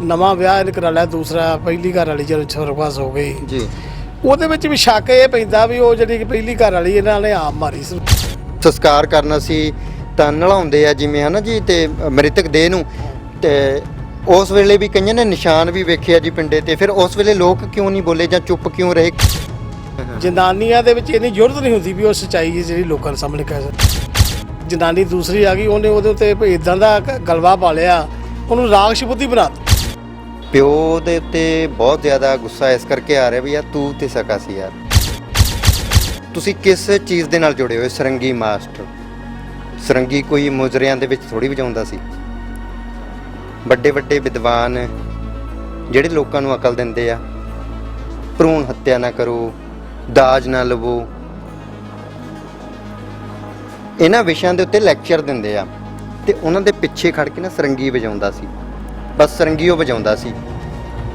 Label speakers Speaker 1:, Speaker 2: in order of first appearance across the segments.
Speaker 1: ਨਵਾਂ ਵਿਆਹ ਇਹਨੇ ਕਰਾ ਲਿਆ, ਦੂਸਰਾ ਪਹਿਲੀ ਘਰ ਵਾਲੀ ਜਦੋਂ ਸਰਵਾਸ ਹੋ ਗਈ
Speaker 2: ਜੀ,
Speaker 1: ਉਹਦੇ ਵਿੱਚ ਵੀ ਸ਼ੱਕ ਇਹ ਪੈਂਦਾ ਵੀ ਉਹ ਜਿਹੜੀ ਪਹਿਲੀ ਘਰ ਵਾਲੀ ਇਹਨਾਂ ਨੇ ਆਪ ਮਾਰੀ ਸੀ।
Speaker 2: ਸੰਸਕਾਰ ਕਰਨਾ ਸੀ ਤਾਂ ਨਲਾਉਂਦੇ ਆ ਜਿਵੇਂ ਹਨਾ ਜੀ, ਤੇ ਮ੍ਰਿਤਕ ਦੇਹ ਨੂੰ, ਤੇ ਉਸ ਵੇਲੇ ਵੀ ਕਈਆਂ ਨੇ ਨਿਸ਼ਾਨ ਵੀ ਵੇਖਿਆ ਜੀ ਪਿੰਡੇ ਤੇ। ਫਿਰ ਉਸ ਵੇਲੇ ਲੋਕ ਕਿਉਂ ਨਹੀਂ ਬੋਲੇ ਜਾਂ ਚੁੱਪ ਕਿਉਂ ਰਹੇ?
Speaker 1: ਜਨਾਨੀਆਂ ਦੇ ਵਿੱਚ ਇੰਨੀ ਜ਼ਰੂਰਤ ਨਹੀਂ ਹੁੰਦੀ ਵੀ ਉਹ ਸੱਚਾਈ ਜਿਹੜੀ ਲੋਕਾਂ ਦੇ ਸਾਹਮਣੇ ਕਹਿ ਸਕਦੀ। ਜਨਾਨੀ ਦੂਸਰੀ ਆ ਗਈ, ਉਹਨੇ ਉਹਦੇ ਉੱਤੇ ਇਦਾਂ ਦਾ ਗਲਵਾ ਪਾ ਲਿਆ, ਉਹਨੂੰ ਰਾਖਸ਼ ਬੁੱਧੀ ਬਣਾ ਦਿੱਤੀ।
Speaker 2: ਪਿਓ ਦੇ ਉੱਤੇ ਬਹੁਤ ਜ਼ਿਆਦਾ ਗੁੱਸਾ ਇਸ ਕਰਕੇ ਆ ਰਿਹਾ ਵੀ ਯਾਰ ਤੂੰ ਤੇ ਸਕਾ ਸੀ ਯਾਰ। ਤੁਸੀਂ ਕਿਸ ਚੀਜ਼ ਦੇ ਨਾਲ ਜੁੜੇ ਹੋਏ? ਸਰੰਗੀ ਮਾਸਟਰ, ਸਰੰਗੀ ਕੋਈ ਮੁਜਰਿਆਂ ਦੇ ਵਿੱਚ ਥੋੜੀ ਵਜਾਉਂਦਾ ਸੀ। ਵੱਡੇ ਵੱਡੇ ਵਿਦਵਾਨ ਜਿਹੜੇ ਲੋਕਾਂ ਨੂੰ ਅਕਲ ਦਿੰਦੇ ਆ, ਭਰੂਣ ਹੱਤਿਆ ਨਾ ਕਰੋ, ਦਾਜ ਨਾ ਲਵੋ, ਇਹਨਾਂ ਵਿਸ਼ਿਆਂ ਦੇ ਉੱਤੇ ਲੈਕਚਰ ਦਿੰਦੇ ਆ, ਤੇ ਉਹਨਾਂ ਦੇ ਪਿੱਛੇ ਖੜ ਕੇ ਨਾ ਸਰੰਗੀ ਵਜਾਉਂਦਾ ਸੀ। ਬਸ ਸਰੰਗੀ ਉਹ ਵਜਾਉਂਦਾ ਸੀ,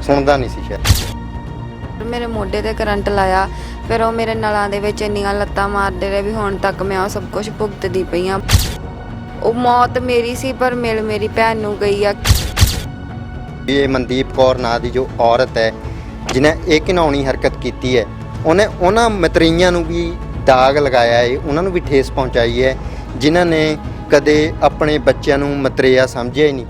Speaker 2: ਸੁਣਦਾ ਨਹੀਂ ਸੀ ਸ਼ਾਇਦ।
Speaker 3: ਮੇਰੇ ਮੋਢੇ ਤੇ ਕਰੰਟ ਲਾਇਆ, ਫਿਰ ਉਹ ਮੇਰੇ ਨਲਾਂ ਦੇ ਵਿੱਚ ਇੰਨੀਆਂ ਲੱਤਾਂ ਮਾਰਦੇ ਰਹੇ ਵੀ ਹੁਣ ਤੱਕ ਮੈਂ ਉਹ ਸਭ ਕੁਝ ਭੁਗਤਦੀ ਪਈ ਆ। ਉਹ ਮੌਤ ਮੇਰੀ ਸੀ ਪਰ ਮਿਲ ਮੇਰੀ ਭੈਣ ਨੂੰ ਗਈ ਆ।
Speaker 2: ਇਹ ਮਨਦੀਪ ਕੌਰ ਨਾਂ ਦੀ ਜੋ ਔਰਤ ਹੈ ਜਿਹਨੇ ਇਹ ਘਿਨਾਉਣੀ ਹਰਕਤ ਕੀਤੀ ਹੈ, ਉਹਨੇ ਉਹਨਾਂ ਮਤਰੀਆਂ ਨੂੰ ਵੀ ਦਾਗ ਲਗਾਇਆ ਹੈ, ਉਹਨਾਂ ਨੂੰ ਵੀ ਠੇਸ ਪਹੁੰਚਾਈ ਹੈ ਜਿਨ੍ਹਾਂ ਨੇ ਕਦੇ ਆਪਣੇ ਬੱਚਿਆਂ ਨੂੰ ਮਤਰੇਆ ਸਮਝਿਆ ਹੀ ਨਹੀਂ।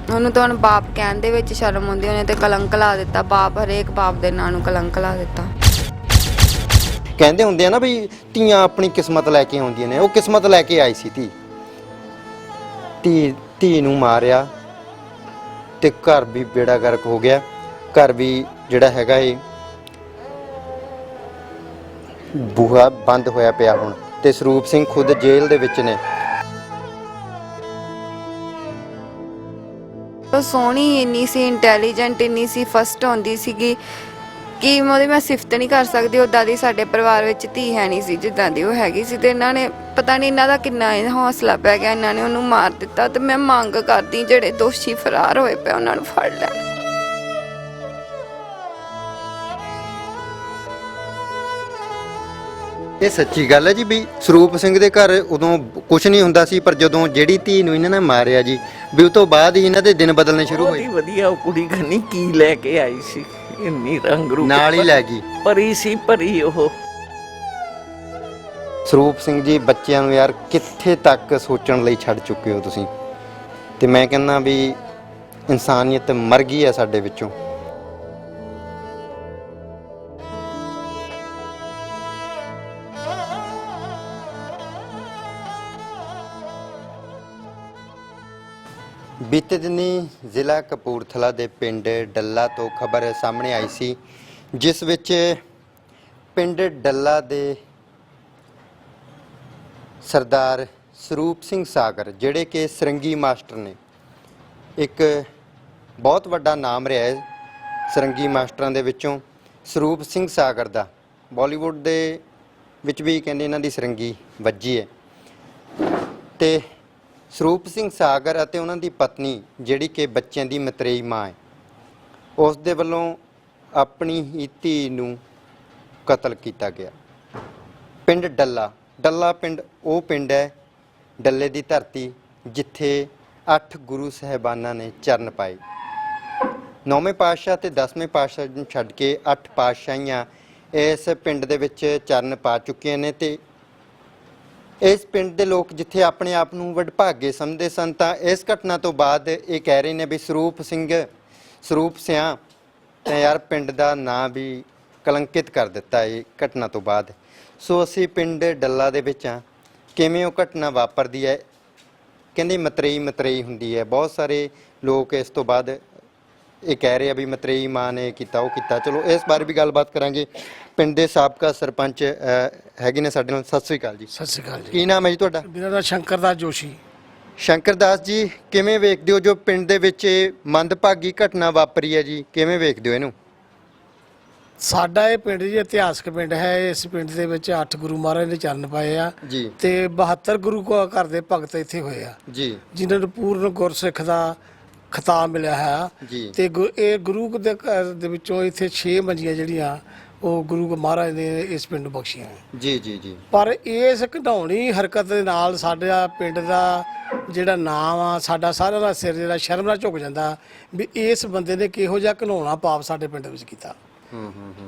Speaker 3: ਉਹਨੂੰ ਤਾਂ ਹੁਣ ਬਾਪ ਕਹਿਣ ਦੇ ਵਿੱਚ ਸ਼ਰਮ ਆਉਂਦੀ, ਉਹਨੇ ਤੇ ਕਲੰਕ ਲਾ ਦਿੱਤਾ। ਬਾਪ ਹਰੇਕ ਬਾਪ ਦੇ ਨਾਂ ਨੂੰ ਕਲੰਕ ਲਾ ਦਿੱਤਾ।
Speaker 2: ਕਹਿੰਦੇ ਹੁੰਦੇ ਆ ਨਾ ਵੀ ਧੀਆਂ ਆਪਣੀ ਕਿਸਮਤ ਲੈ ਕੇ ਆਉਂਦੀਆਂ ਨੇ, ਉਹ ਕਿਸਮਤ ਲੈ ਕੇ ਆਈ ਸੀ। ਧੀ ਨੂੰ ਮਾਰਿਆ ਤੇ ਘਰ ਵੀ ਬੇੜਾ ਗਰਕ ਹੋ ਗਿਆ। ਘਰ ਵੀ ਜਿਹੜਾ ਹੈਗਾ ਇਹ ਬੂਹਾ ਬੰਦ ਹੋਇਆ ਪਿਆ ਹੁਣ, ਤੇ ਸਰੂਪ ਸਿੰਘ ਖੁਦ ਜੇਲ੍ਹ ਦੇ ਵਿੱਚ ਨੇ।
Speaker 3: ਉਹ ਸੋਹਣੀ ਇੰਨੀ ਸੀ, ਇੰਟੈਲੀਜੈਂਟ ਇੰਨੀ ਸੀ, ਫਸਟ ਆਉਂਦੀ ਸੀਗੀ ਕਿ ਉਹਦੀ ਮੈਂ ਸਿਫਤ ਨਹੀਂ ਕਰ ਸਕਦੀ। ਉੱਦਾਂ ਦੀ ਸਾਡੇ ਪਰਿਵਾਰ ਵਿੱਚ ਧੀ ਹੈ ਨਹੀਂ ਸੀ ਜਿੱਦਾਂ ਦੀ ਉਹ ਹੈਗੀ ਸੀ। ਤੇ ਇਹਨਾਂ ਨੇ ਪਤਾ ਨਹੀਂ ਇਹਨਾਂ ਦਾ ਕਿੰਨਾ ਹੌਸਲਾ ਪੈ ਗਿਆ, ਇਹਨਾਂ ਨੇ ਉਹਨੂੰ ਮਾਰ ਦਿੱਤਾ। ਤੇ ਮੈਂ ਮੰਗ ਕਰਦੀ ਜਿਹੜੇ ਦੋਸ਼ੀ ਫਰਾਰ ਹੋਏ ਪਏ ਉਹਨਾਂ ਨੂੰ ਫੜ ਲੈਣ।
Speaker 2: ਇਹ ਸੱਚੀ ਗੱਲ ਹੈ ਜੀ ਵੀ ਸਰੂਪ ਸਿੰਘ ਦੇ ਘਰ ਉਦੋਂ ਕੁਝ ਨਹੀਂ ਹੁੰਦਾ ਸੀ, ਪਰ ਜਦੋਂ ਜਿਹੜੀ ਧੀ ਨੂੰ ਇਹਨਾਂ ਨੇ ਮਾਰਿਆ ਜੀ, ਵੀ ਉਸ ਤੋਂ ਬਾਅਦ ਹੀ ਇਹਨਾਂ ਦੇ ਦਿਨ ਬਦਲਣੇ ਸ਼ੁਰੂ ਹੋਏ।
Speaker 4: ਵਧੀਆ ਉਹ ਕੁੜੀ ਖਨੀ ਕੀ ਲੈ ਕੇ ਆਈ ਸੀ, ਇੰਨੀ ਰੰਗ ਰੂਪ
Speaker 2: ਨਾਲ ਹੀ ਲੈ ਗਈ।
Speaker 4: ਪਰੀ ਸੀ, ਪਰੀ ਉਹ।
Speaker 2: ਸਰੂਪ ਸਿੰਘ ਜੀ, ਬੱਚਿਆਂ ਨੂੰ ਯਾਰ ਕਿੱਥੇ ਤੱਕ ਸੋਚਣ ਲਈ ਛੱਡ ਚੁੱਕੇ ਹੋ ਤੁਸੀਂ। ਤੇ ਮੈਂ ਕਹਿੰਦਾ ਵੀ ਇਨਸਾਨੀਅਤ ਮਰ ਗਈ ਹੈ ਸਾਡੇ ਵਿੱਚੋਂ। ਬੀਤੇ ਦਿਨੀ ਜ਼ਿਲ੍ਹਾ ਕਪੂਰਥਲਾ ਦੇ ਪਿੰਡ ਡੱਲਾ ਤੋਂ ਖਬਰ ਸਾਹਮਣੇ ਆਈ ਸੀ, ਜਿਸ ਵਿੱਚ ਪਿੰਡ ਡੱਲਾ ਦੇ ਸਰਦਾਰ ਸਰੂਪ ਸਿੰਘ ਸਾਗਰ, ਜਿਹੜੇ ਕਿ ਸਰੰਗੀ ਮਾਸਟਰ ਨੇ, ਇੱਕ ਬਹੁਤ ਵੱਡਾ ਨਾਮ ਰਿਹਾ ਹੈ ਸਰੰਗੀ ਮਾਸਟਰਾਂ ਦੇ ਵਿੱਚੋਂ ਸਰੂਪ ਸਿੰਘ ਸਾਗਰ ਦਾ। ਬਾਲੀਵੁੱਡ ਦੇ ਵਿੱਚ ਵੀ ਕਹਿੰਦੇ ਇਹਨਾਂ ਦੀ ਸਰੰਗੀ ਵੱਜੀ ਹੈ। ਤੇ ਸਰੂਪ ਸਿੰਘ ਸਾਗਰ ਅਤੇ ਉਹਨਾਂ ਦੀ ਪਤਨੀ, ਜਿਹੜੀ ਕਿ ਬੱਚਿਆਂ ਦੀ ਮਤਰੇਈ ਮਾਂ ਹੈ, ਉਸ ਦੇ ਵੱਲੋਂ ਆਪਣੀ ਹੀ ਧੀ ਨੂੰ ਕਤਲ ਕੀਤਾ ਗਿਆ। ਪਿੰਡ ਡੱਲਾ ਪਿੰਡ ਉਹ ਪਿੰਡ ਹੈ, ਡੱਲੇ ਦੀ ਧਰਤੀ, ਜਿੱਥੇ 8 ਗੁਰੂ ਸਾਹਿਬਾਨਾਂ ਨੇ ਚਰਨ ਪਾਏ। 9ਵੇਂ ਪਾਤਸ਼ਾਹ ਤੇ 10ਵੇਂ ਪਾਤਸ਼ਾਹ ਨੂੰ ਛੱਡ ਕੇ 8 ਪਾਤਸ਼ਾਹੀਆਂ ਇਸ ਪਿੰਡ ਦੇ ਵਿੱਚ ਚਰਨ ਪਾ ਚੁੱਕੀਆਂ ਨੇ। ਤੇ ਇਸ ਪਿੰਡ ਦੇ ਲੋਕ ਜਿੱਥੇ ਆਪਣੇ ਆਪ ਨੂੰ ਵਡਭਾਗੇ ਸਮਝਦੇ ਸਨ, ਤਾਂ ਇਸ ਘਟਨਾ ਤੋਂ ਬਾਅਦ ਇਹ ਕਹਿ ਰਹੇ ਨੇ ਵੀ ਸਰੂਪ ਸਿਆਂ ਤਾਂ ਯਾਰ ਪਿੰਡ ਦਾ ਨਾਂ ਵੀ ਕਲੰਕਿਤ ਕਰ ਦਿੱਤਾ ਇਹ ਘਟਨਾ ਤੋਂ ਬਾਅਦ। ਸੋ ਅਸੀਂ ਪਿੰਡ ਡੱਲਾ ਦੇ ਵਿੱਚ ਹਾਂ। ਕਿਵੇਂ ਉਹ ਘਟਨਾ ਵਾਪਰਦੀ ਹੈ? ਕਹਿੰਦੇ ਮਤਰੇਈ ਹੁੰਦੀ ਹੈ। ਬਹੁਤ ਸਾਰੇ ਲੋਕ ਇਸ ਤੋਂ ਬਾਅਦ ਇਹ ਕਹਿ ਰਹੇ ਆ ਵੀ ਮਤਰੇਈ ਮਾਂ ਨੇ ਕੀਤਾ, ਉਹ ਕੀਤਾ। ਚਲੋ ਇਸ ਬਾਰੇ ਵੀ ਗੱਲਬਾਤ ਕਰਾਂਗੇ। ਪਿੰਡ ਦੇ ਸਾਬਕਾ ਸਰਪੰਚ ਹੈਗੇ ਨੇ ਸਾਡੇ ਨਾਲ। ਸਤਿ ਸ੍ਰੀ ਅਕਾਲ ਜੀ।
Speaker 1: ਸਤਿ ਸ਼੍ਰੀ ਅਕਾਲ ਜੀ।
Speaker 2: ਕੀ ਨਾਮ ਹੈ ਜੀ ਤੁਹਾਡਾ?
Speaker 1: ਮੇਰਾ ਨਾਮ ਸ਼ੰਕਰ ਦਾਸ ਜੋਸ਼ੀ।
Speaker 2: ਸ਼ੰਕਰ ਦਾਸ ਜੀ, ਕਿਵੇਂ ਵੇਖਦੇ ਹੋ ਜੋ ਪਿੰਡ ਦੇ ਵਿੱਚ ਇਹ ਮੰਦਭਾਗੀ ਘਟਨਾ ਵਾਪਰੀ ਹੈ ਜੀ? ਕਿਵੇਂ ਵੇਖਦੇ ਹੋ ਇਹਨੂੰ?
Speaker 1: ਸਾਡਾ ਇਹ ਪਿੰਡ ਜੀ ਇਤਿਹਾਸਕ ਪਿੰਡ ਹੈ। ਇਸ ਪਿੰਡ ਦੇ ਵਿੱਚ 8 ਗੁਰੂ ਮਹਾਰਾਜ ਨੇ ਚਰਨ ਪਾਏ ਆ
Speaker 2: ਜੀ,
Speaker 1: ਤੇ 72 ਗੁਰੂ ਘਰ ਦੇ ਭਗਤ ਇੱਥੇ ਹੋਏ ਆ
Speaker 2: ਜੀ,
Speaker 1: ਜਿਨ੍ਹਾਂ ਨੂੰ ਪੂਰਨ ਗੁਰਸਿੱਖ ਦਾ ਖਿਤਾਬ ਮਿਲਿਆ ਹੈ
Speaker 2: ਜੀ।
Speaker 1: ਤੇ ਇਹ ਗੁਰੂ ਦੇ ਘਰ ਦੇ ਵਿੱਚੋਂ ਇੱਥੇ 6 ਮੰਜੀਆਂ ਜਿਹੜੀਆਂ ਉਹ ਗੁਰੂ ਮਹਾਰਾਜ ਨੇ ਇਸ ਪਿੰਡ ਨੂੰ ਬਖਸ਼ੀਆਂ ਹੈ।
Speaker 2: ਜੀ ਜੀ ਜੀ।
Speaker 1: ਪਰ ਇਸ ਘਿਨਾਉਣੀ ਹਰਕਤ ਦੇ ਨਾਲ ਸਾਡਾ ਪਿੰਡ ਦਾ ਜਿਹੜਾ ਨਾਮ ਆ, ਸਾਡਾ ਸਾਰਿਆਂ ਦਾ ਸਿਰ ਜਿਹੜਾ ਸ਼ਰਮ ਨਾਲ ਝੁਕ ਜਾਂਦਾ ਵੀ ਇਸ ਬੰਦੇ ਨੇ ਕਿਹੋ ਜਿਹਾ ਘਿਨਾਉਣਾ ਪਾਪ ਸਾਡੇ ਪਿੰਡ ਵਿੱਚ ਕੀਤਾ।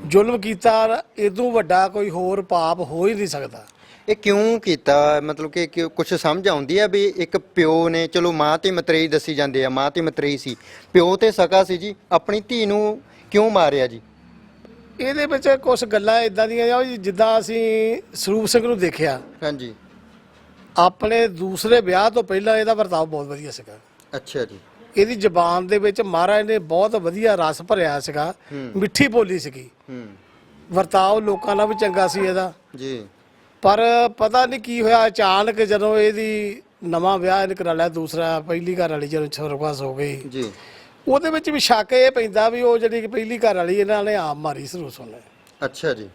Speaker 1: ਜ਼ੁਲਮ ਕੀਤਾ, ਇਦੋਂ ਵੱਡਾ ਕੋਈ ਹੋਰ ਪਾਪ ਹੋ ਹੀ ਨਹੀਂ ਸਕਦਾ।
Speaker 2: ਇਹ ਕਿਉਂ ਕੀਤਾ? ਮਤਲਬ ਕਿ ਕੁਝ ਸਮਝ ਆਉਂਦੀ ਆ ਵੀ ਇੱਕ ਪਿਓ ਨੇ, ਚਲੋ ਮਾਂ ਤੇ ਮਤਰੇਈ ਦੱਸੀ ਜਾਂਦੇ ਆ, ਮਾਂ ਤੇ ਮਤਰੇਈ ਸੀ, ਪਿਓ ਤੇ ਸਕਾ ਸੀ ਜੀ, ਆਪਣੀ ਧੀ ਨੂੰ ਕਿਉਂ ਮਾਰਿਆ ਜੀ?
Speaker 1: ਇਹਦੇ ਵਿੱਚ ਕੁਝ ਗੱਲਾਂ ਇਦਾਂ ਦੀਆਂ ਆ, ਜਿੱਦਾਂ ਅਸੀਂ ਸਰੂਪ ਸਿੰਘ ਨੂੰ ਦੇਖਿਆ,
Speaker 2: ਹਾਂਜੀ।
Speaker 1: ਆਪਣੇ ਦੂਸਰੇ ਵਿਆਹ ਤੋਂ ਪਹਿਲਾਂ ਇਹਦਾ ਵਰਤਾਓ ਬਹੁਤ ਵਧੀਆ ਸੀਗਾ।
Speaker 2: ਅੱਛਾ ਜੀ।
Speaker 1: ਇਹਦੀ ਜ਼ਬਾਨ ਦੇ ਵਿੱਚ ਮਹਾਰਾਜ ਨੇ ਬਹੁਤ ਵਧੀਆ ਰਸ ਭਰਿਆ ਸੀਗਾ, ਮਿੱਠੀ ਬੋਲੀ ਸੀਗੀ, ਵਰਤਾਓ ਲੋਕਾਂ ਨਾਲ ਵੀ ਚੰਗਾ ਸੀ ਇਹਦਾ
Speaker 2: ਜੀ।
Speaker 1: ਪਰ ਪਤਾ ਨਹੀਂ ਕੀ ਹੋਇਆ, ਅਚਾਨਕ ਜਦੋਂ ਇਹਦੀ ਨਵਾਂ ਵਿਆਹ ਇਹਨੇ ਕਰਾ ਲਿਆ, ਦੂਸਰਾ ਪਹਿਲੀ ਘਰ ਵਾਲੀ ਜਦੋਂ ਸਰਗਵਾਸ ਹੋ ਗਈ
Speaker 2: ਜੀ,
Speaker 1: ਉਹਦੇ ਵਿੱਚ ਵੀ ਸ਼ੱਕ ਇਹ ਪੈਂਦਾ ਵੀ ਉਹ ਜਿਹੜੀ ਪਹਿਲੀ ਘਰ ਵਾਲੀ ਇਹਨਾਂ ਨੇ ਆਪ ਮਾਰੀ ਸਰੂਪ ਸਿੰਘ ਨੇ।
Speaker 2: ਅੱਛਾ ਜੀ।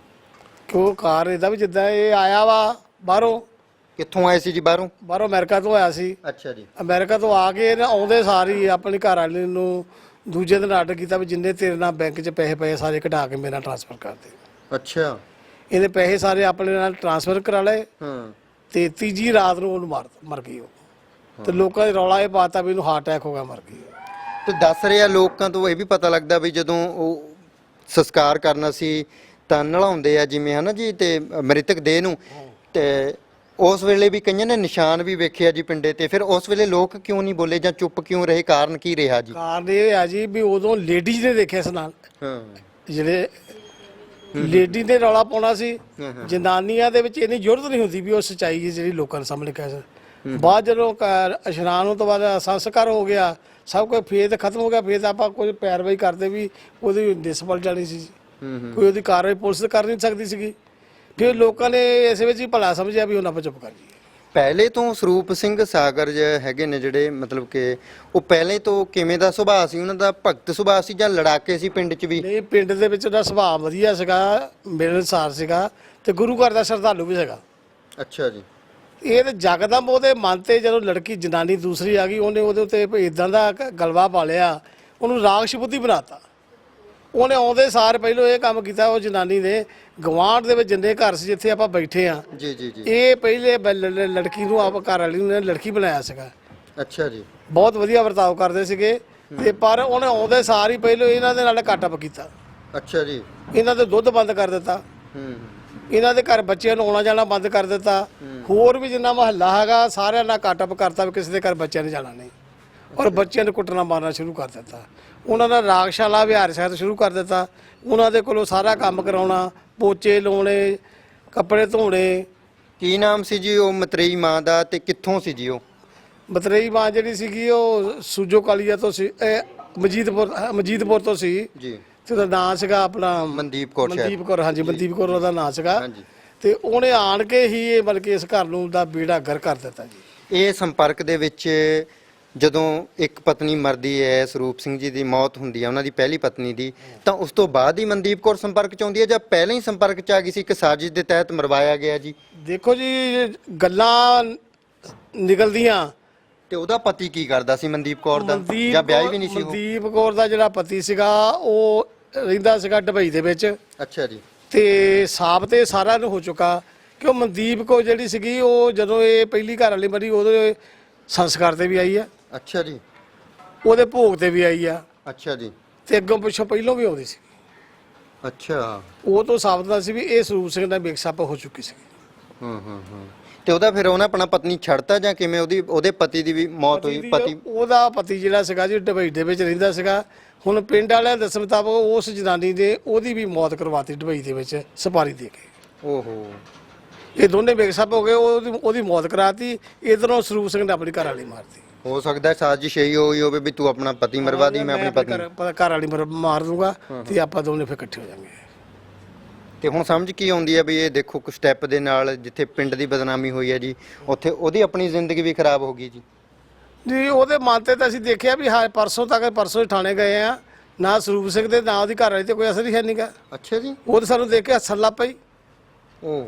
Speaker 1: ਕਿਉਂ ਕਾਰ ਇਹਦਾ ਵੀ ਜਿੱਦਾਂ ਇਹ ਆਇਆ ਵਾ ਬਾਹਰੋਂ,
Speaker 2: ਕਿੱਥੋਂ ਆਏ ਸੀ ਜੀ? ਬਾਹਰੋਂ
Speaker 1: ਅਮਰੀਕਾ ਤੋਂ ਆਇਆ ਸੀ।
Speaker 2: ਅੱਛਾ ਜੀ।
Speaker 1: ਅਮਰੀਕਾ ਤੋਂ ਆ ਕੇ ਇਹਨਾਂ ਆਉਂਦੇ ਸਾਰੀ ਆਪਣੀ ਘਰ ਵਾਲੀ ਨੂੰ ਦੂਜੇ ਦਿਨ ਆਰਡਰ ਕੀਤਾ ਵੀ ਜਿੰਨੇ ਤੇਰੇ ਨਾਲ ਬੈਂਕ 'ਚ ਪੈਸੇ ਪਏ ਸਾਰੇ ਕਢਾ ਕੇ ਮੇਰੇ ਨਾਲ ਟ੍ਰਾਂਸਫਰ ਕਰ ਦੇ।
Speaker 2: ਅੱਛਾ।
Speaker 1: ਇਹਨੇ ਪੈਸੇ ਸਾਰੇ ਆਪਣੇ ਨਾਲ ਟ੍ਰਾਂਸਫਰ ਕਰਾ ਲਏ ਤੇ ਤੀਜੀ ਰਾਤ ਨੂੰ ਉਹਨੂੰ ਮਰ ਗਈ ਉਹ। ਤੇ ਲੋਕਾਂ ਦੇ ਰੌਲਾ ਇਹ ਪਾਤਾ ਵੀ ਇਹਨੂੰ ਹਾਰਟ ਅਟੈਕ ਹੋ ਗਿਆ, ਮਰ ਗਈ।
Speaker 2: ਤੇ ਦੱਸ ਰਿਹਾ ਲੋਕਾਂ ਤੋਂ ਇਹ ਵੀ ਪਤਾ ਲੱਗਦਾ ਵੀ ਜਦੋਂ ਉਹ ਸੰਸਕਾਰ ਕਰਨਾ ਸੀ ਤਾਂ ਨਲਾਉਂਦੇ ਆ ਜਿਵੇਂ ਹਨਾ ਜੀ, ਤੇ ਮ੍ਰਿਤਕ ਦੇਹ ਨੂੰ, ਤੇ ਉਸ ਵੇਲੇ ਵੀ ਕਈਆਂ ਨੇ ਨਿਸ਼ਾਨ ਵੀ ਵੇਖਿਆ ਜੀ ਪਿੰਡੇ ਤੇ। ਫਿਰ ਉਸ ਵੇਲੇ ਲੋਕ ਕਿਉਂ ਨਹੀਂ ਬੋਲੇ ਜਾਂ ਚੁੱਪ ਕਿਉਂ ਰਹੇ? ਕਾਰਨ ਕੀ ਰਿਹਾ ਜੀ?
Speaker 1: ਕਾਰਨ ਇਹ ਆ ਜੀ ਵੀ ਉਦੋਂ ਲੇਡੀਜ਼ ਨੇ ਦੇਖਿਆ ਇਸ ਨਾਲ, ਜਿਹੜੇ ਲੇਡੀ ਨੇ ਰੌਲਾ ਪਾਉਣਾ ਸੀ। ਜਨਾਨੀਆਂ ਦੇ ਵਿੱਚ ਇੰਨੀ ਜ਼ਰੂਰਤ ਨਹੀਂ ਹੁੰਦੀ ਵੀ ਉਹ ਸੱਚਾਈ ਜਿਹੜੀ ਲੋਕਾਂ ਦੇ ਸਾਹਮਣੇ ਕਹਿ ਸਕਣ। ਬਾਅਦ ਜਦੋਂ ਇਸ਼ਨਾਨ ਹੋਣ ਤੋਂ ਬਾਅਦ ਸੰਸਕਾਰ ਹੋ ਗਿਆ, ਸਭ ਕੁਝ ਫੇਰ ਖਤਮ ਹੋ ਗਿਆ, ਫੇਰ ਆਪਾਂ ਕੋਈ ਪੈਰਵਾਈ ਕਰਦੇ ਵੀ ਉਹਦੀ ਨਿਸਬਲ ਜਾਣੀ ਸੀ, ਕੋਈ ਉਹਦੀ ਕਾਰਵਾਈ ਪੁਲਿਸ ਕਰ ਨਹੀਂ ਸਕਦੀ ਸੀਗੀ। ਫਿਰ ਲੋਕਾਂ ਨੇ ਇਸ ਵਿੱਚ ਹੀ ਭਲਾ ਸਮਝਿਆ ਵੀ ਉਹਨਾਂ ਆਪਾਂ ਚੁੱਪ ਕਰ ਜਾਈਏ।
Speaker 2: ਪਹਿਲੇ ਤੋਂ ਸਰੂਪ ਸਿੰਘ ਸਾਗਰ ਹੈਗੇ ਨੇ ਜਿਹੜੇ, ਮਤਲਬ ਕਿ ਉਹ ਪਹਿਲੇ ਤੋਂ ਕਿਵੇਂ ਦਾ ਸੁਭਾਅ ਸੀ? ਉਹਨਾਂ ਦਾ ਭਗਤ ਸੁਭਾਅ ਸੀ ਜਾਂ ਲੜਾਕੇ ਸੀ ਪਿੰਡ 'ਚ ਵੀ?
Speaker 1: ਨਹੀਂ, ਪਿੰਡ ਦੇ ਵਿੱਚ ਉਹਦਾ ਸੁਭਾਅ ਵਧੀਆ ਸੀਗਾ, ਮਿਲਣਸਾਰ ਸੀਗਾ ਤੇ ਗੁਰੂ ਘਰ ਦਾ ਸ਼ਰਧਾਲੂ ਵੀ ਸੀਗਾ।
Speaker 2: ਅੱਛਾ ਜੀ।
Speaker 1: ਇਹ ਤੇ ਜਕਦਮ ਉਹਦੇ ਮਨ ਤੇ ਜਦੋਂ ਲੜਕੀ ਜਨਾਨੀ ਦੂਸਰੀ ਆ ਗਈ, ਉਹਨੇ ਉਹਦੇ ਉੱਤੇ ਇਦਾਂ ਦਾ ਗਲਵਾ ਪਾ ਲਿਆ, ਉਹਨੂੰ ਰਾਖਸ਼ ਬੁੱਧੀ ਬਣਾਤਾ। ਉਹਨੇ ਆਉਂਦੇ ਸਾਰ ਪਹਿਲੋਂ ਇਹ ਕੰਮ ਕੀਤਾ, ਉਹ ਜਨਾਨੀ ਨੇ ਗਵਾਂਢ ਦੇ ਵਿੱਚ ਜਿੰਨੇ ਘਰ ਸੀ ਜਿੱਥੇ ਆਪਾਂ ਬੈਠੇ ਆ,
Speaker 2: ਜੀ ਜੀ ਜੀ,
Speaker 1: ਇਹ ਪਹਿਲੇ ਲੜਕੀ ਨੂੰ ਆਪ ਘਰ ਵਾਲੀ ਨੂੰ ਲੜਕੀ ਬਣਾਇਆ ਸੀਗਾ।
Speaker 2: ਅੱਛਾ ਜੀ।
Speaker 1: ਬਹੁਤ ਵਧੀਆ ਵਰਤਾਓ ਕਰਦੇ ਸੀਗੇ ਤੇ ਪਰ ਉਹਨੇ ਆਉਂਦੇ ਸਾਰ ਹੀ ਪਹਿਲੋਂ ਇਹਨਾਂ ਦੇ ਨਾਲ ਕੱਟਅਪ ਕੀਤਾ।
Speaker 2: ਅੱਛਾ ਜੀ।
Speaker 1: ਇਹਨਾਂ ਦੇ ਦੁੱਧ ਬੰਦ ਕਰ ਦਿੱਤਾ, ਇਹਨਾਂ ਦੇ ਘਰ ਬੱਚਿਆਂ ਨੂੰ ਆਉਣਾ ਜਾਣਾ ਬੰਦ ਕਰ ਦਿੱਤਾ। ਹੋਰ ਵੀ ਜਿੰਨਾ ਮਹੱਲਾ ਹੈਗਾ ਸਾਰਿਆਂ ਨਾਲ ਕੱਟਅਪ ਕਰਤਾ ਵੀ ਕਿਸੇ ਦੇ ਘਰ ਬੱਚਿਆਂ ਨੇ ਜਾਣਾ ਨਹੀਂ, ਔਰ ਬੱਚਿਆਂ ਨੂੰ ਕੁੱਟਣਾ ਮਾਰਨਾ ਸ਼ੁਰੂ ਕਰ ਦਿੱਤਾ। ਉਹਨਾਂ ਦਾ ਰਾਖਸ਼ਾਲਾ ਵਿਹਾਰ ਸ਼ਾਇਦ ਸ਼ੁਰੂ ਕਰ ਦਿੱਤਾ। ਉਹਨਾਂ ਦੇ ਕੋਲੋਂ ਸਾਰਾ ਕੰਮ ਕਰਾਉਣਾ, ਪੋਚੇ ਲਾਉਣੇ, ਕੱਪੜੇ ਧੋਣੇ।
Speaker 2: ਕੀ ਨਾਮ ਸੀ ਜੀ ਉਹ ਮਤਰੇਈ ਮਾਂ ਦਾ ਤੇ ਕਿੱਥੋਂ ਸੀ ਜੀ ਉਹ?
Speaker 1: ਮਤਰੇਈ ਮਾਂ ਜਿਹੜੀ ਸੀਗੀ ਉਹ ਸੂਜੋ ਕਾਲੀਆ ਤੋਂ ਸੀ, ਮਜੀਦਪੁਰ ਤੋਂ ਸੀ
Speaker 2: ਜੀ।
Speaker 1: ਤੇ ਉਹਦਾ ਨਾਂ ਸੀਗਾ ਆਪਣਾ
Speaker 2: ਮਨਦੀਪ ਕੌਰ।
Speaker 1: ਮਨਦੀਪ ਕੌਰ, ਹਾਂਜੀ ਮਨਦੀਪ ਕੌਰ ਉਹਦਾ ਨਾਂ ਸੀਗਾ।
Speaker 2: ਹਾਂਜੀ।
Speaker 1: ਤੇ ਉਹਨੇ ਆਣ ਕੇ ਹੀ ਇਹ ਬਲਕਿ ਇਸ ਘਰ ਨੂੰ ਦਾ ਬੇੜਾ ਗਰ ਕਰ ਦਿੱਤਾ ਜੀ।
Speaker 2: ਇਹ ਸੰਪਰਕ ਦੇ ਵਿੱਚ ਜਦੋਂ ਇੱਕ ਪਤਨੀ ਮਰਦੀ ਹੈ, ਸਰੂਪ ਸਿੰਘ ਜੀ ਦੀ ਮੌਤ ਹੁੰਦੀ ਹੈ ਉਹਨਾਂ ਦੀ ਪਹਿਲੀ ਪਤਨੀ ਦੀ, ਤਾਂ ਉਸ ਤੋਂ ਬਾਅਦ ਹੀ ਮਨਦੀਪ ਕੌਰ ਸੰਪਰਕ 'ਚ ਆਉਂਦੀ ਹੈ ਜਾਂ ਪਹਿਲਾਂ ਹੀ ਸੰਪਰਕ 'ਚ ਆ ਗਈ ਸੀ? ਇੱਕ ਸਾਜ਼ਿਸ਼ ਦੇ ਤਹਿਤ ਮਰਵਾਇਆ ਗਿਆ ਜੀ।
Speaker 1: ਦੇਖੋ ਜੀ, ਗੱਲਾਂ ਨਿਕਲਦੀਆਂ।
Speaker 2: ਤੇ ਉਹਦਾ ਪਤੀ ਕੀ ਕਰਦਾ ਸੀ ਮਨਦੀਪ ਕੌਰ ਦਾ, ਜਾਂ ਵਿਆਹ ਵੀ ਨਹੀਂ ਸੀ ਉਹ?
Speaker 1: ਮਨਦੀਪ ਕੌਰ ਦਾ ਜਿਹੜਾ ਪਤੀ ਸੀਗਾ ਉਹ ਰਹਿੰਦਾ ਸੀਗਾ ਦੁਬਈ ਦੇ ਵਿੱਚ।
Speaker 2: ਅੱਛਾ ਜੀ।
Speaker 1: ਤੇ ਸਾਬ ਤੇ ਸਾਰਿਆਂ ਨੂੰ ਹੋ ਚੁੱਕਾ ਕਿ ਉਹ ਮਨਦੀਪ ਕੌਰ ਜਿਹੜੀ ਸੀਗੀ ਉਹ ਜਦੋਂ ਇਹ ਪਹਿਲੀ ਘਰ ਵਾਲੀ ਮਰੀ ਉਹਦੇ ਸੰਸਕਾਰ ਤੇ ਵੀ ਆਈ ਆ। ਅੱਛਾ ਜੀ। ਉਹਦੇ ਭੋਗ ਤੇ ਵੀ ਆਈ ਆ। ਅੱਛਾ ਜੀ। ਤੇ ਅੱਗੋਂ ਪਿੱਛੋਂ ਪਹਿਲੋਂ ਵੀ ਆਉਂਦੀ ਸੀ। ਅੱਛਾ। ਉਹ ਤੋਂ ਸਾਬਤ ਦਾ ਸੀ ਵੀ ਇਹ ਸਰੂਪ ਸਿੰਘ ਦਾ ਮਿਕਸਅਪ ਹੋ ਚੁੱਕੀ ਸੀ।
Speaker 2: ਤੇ ਉਹਦਾ ਫਿਰ ਉਹਨੇ ਆਪਣਾ ਪਤਨੀ ਛੱਡਤਾ ਜਾਂ ਕਿਵੇਂ? ਉਹਦੇ ਪਤੀ ਦੀ ਵੀ ਮੌਤ ਹੋਈ?
Speaker 1: ਉਹਦਾ ਪਤੀ ਜਿਹੜਾ ਸੀਗਾ ਜੀ ਦੁਬਈ ਦੇ ਵਿੱਚ ਰਹਿੰਦਾ ਸੀਗਾ। ਹੁਣ ਪਿੰਡ ਵਾਲਿਆਂ ਦੇ ਦੱਸਣ ਮੁਤਾਬਕ ਉਸ ਜਨਾਨੀ ਦੇ ਉਹਦੀ ਵੀ ਮੌਤ ਕਰਵਾਤੀ ਦੁਬਈ ਦੇ ਵਿੱਚ ਸਪਾਰੀ ਦੇ ਕੇ। ਓਹੋ। ਇਹ ਦੋਨੇ ਮਿਕਸਅਪ ਹੋ ਗਏ, ਉਹਦੀ ਮੌਤ ਕਰਾਤੀ, ਇਧਰੋਂ ਸਰੂਪ ਸਿੰਘ ਨੇ ਆਪਣੀ ਘਰ ਵਾਲੀ ਮਾਰਤੀ। ਹੋ ਸਕਦਾ ਸਾਜ਼ਿਸ਼ ਇਹੀ ਹੋਈ ਹੋਵੇ ਵੀ ਤੂੰ ਆਪਣਾ ਪਤੀ ਮਰਵਾ ਦੀ, ਮੈਂ ਆਪਣੀ ਪਤਨੀ ਘਰ ਵਾਲੀ ਮਾਰ ਦੂੰਗਾ ਤੇ ਆਪਾਂ ਦੋਨੇ ਫਿਰ ਇਕੱਠੇ ਹੋ ਜਾਵਾਂਗੇ। ਤੇ ਹੁਣ ਸਮਝ ਕੀ ਆਉਂਦੀ ਹੈ ਵੀ ਇਹ ਦੇਖੋ ਕੁ ਸਟੈਪ ਦੇ ਨਾਲ ਜਿੱਥੇ ਪਿੰਡ ਦੀ ਬਦਨਾਮੀ ਹੋਈ ਹੈ ਜੀ, ਉੱਥੇ ਉਹਦੀ ਆਪਣੀ ਜ਼ਿੰਦਗੀ ਵੀ ਖਰਾਬ ਹੋ ਗਈ ਜੀ। ਜੀ ਉਹਦੇ ਮਨ ਤੇ ਤਾਂ ਅਸੀਂ ਦੇਖਿਆ ਵੀ ਹਾਂ, ਪਰਸੋਂ ਹੀ ਥਾਣੇ ਗਏ ਆ, ਨਾ ਸਰੂਪ ਸਿੰਘ ਦੇ ਨਾ ਉਹਦੀ ਘਰ ਵਾਲੀ ਤੇ ਕੋਈ ਅਸਰ ਹੀ ਹੈ ਨਹੀਂਗਾ। ਅੱਛਾ ਜੀ। ਉਹ ਤਾਂ ਸਾਨੂੰ ਦੇਖ ਕੇ ਹੱਸਣ ਲੱਗ ਪਈ।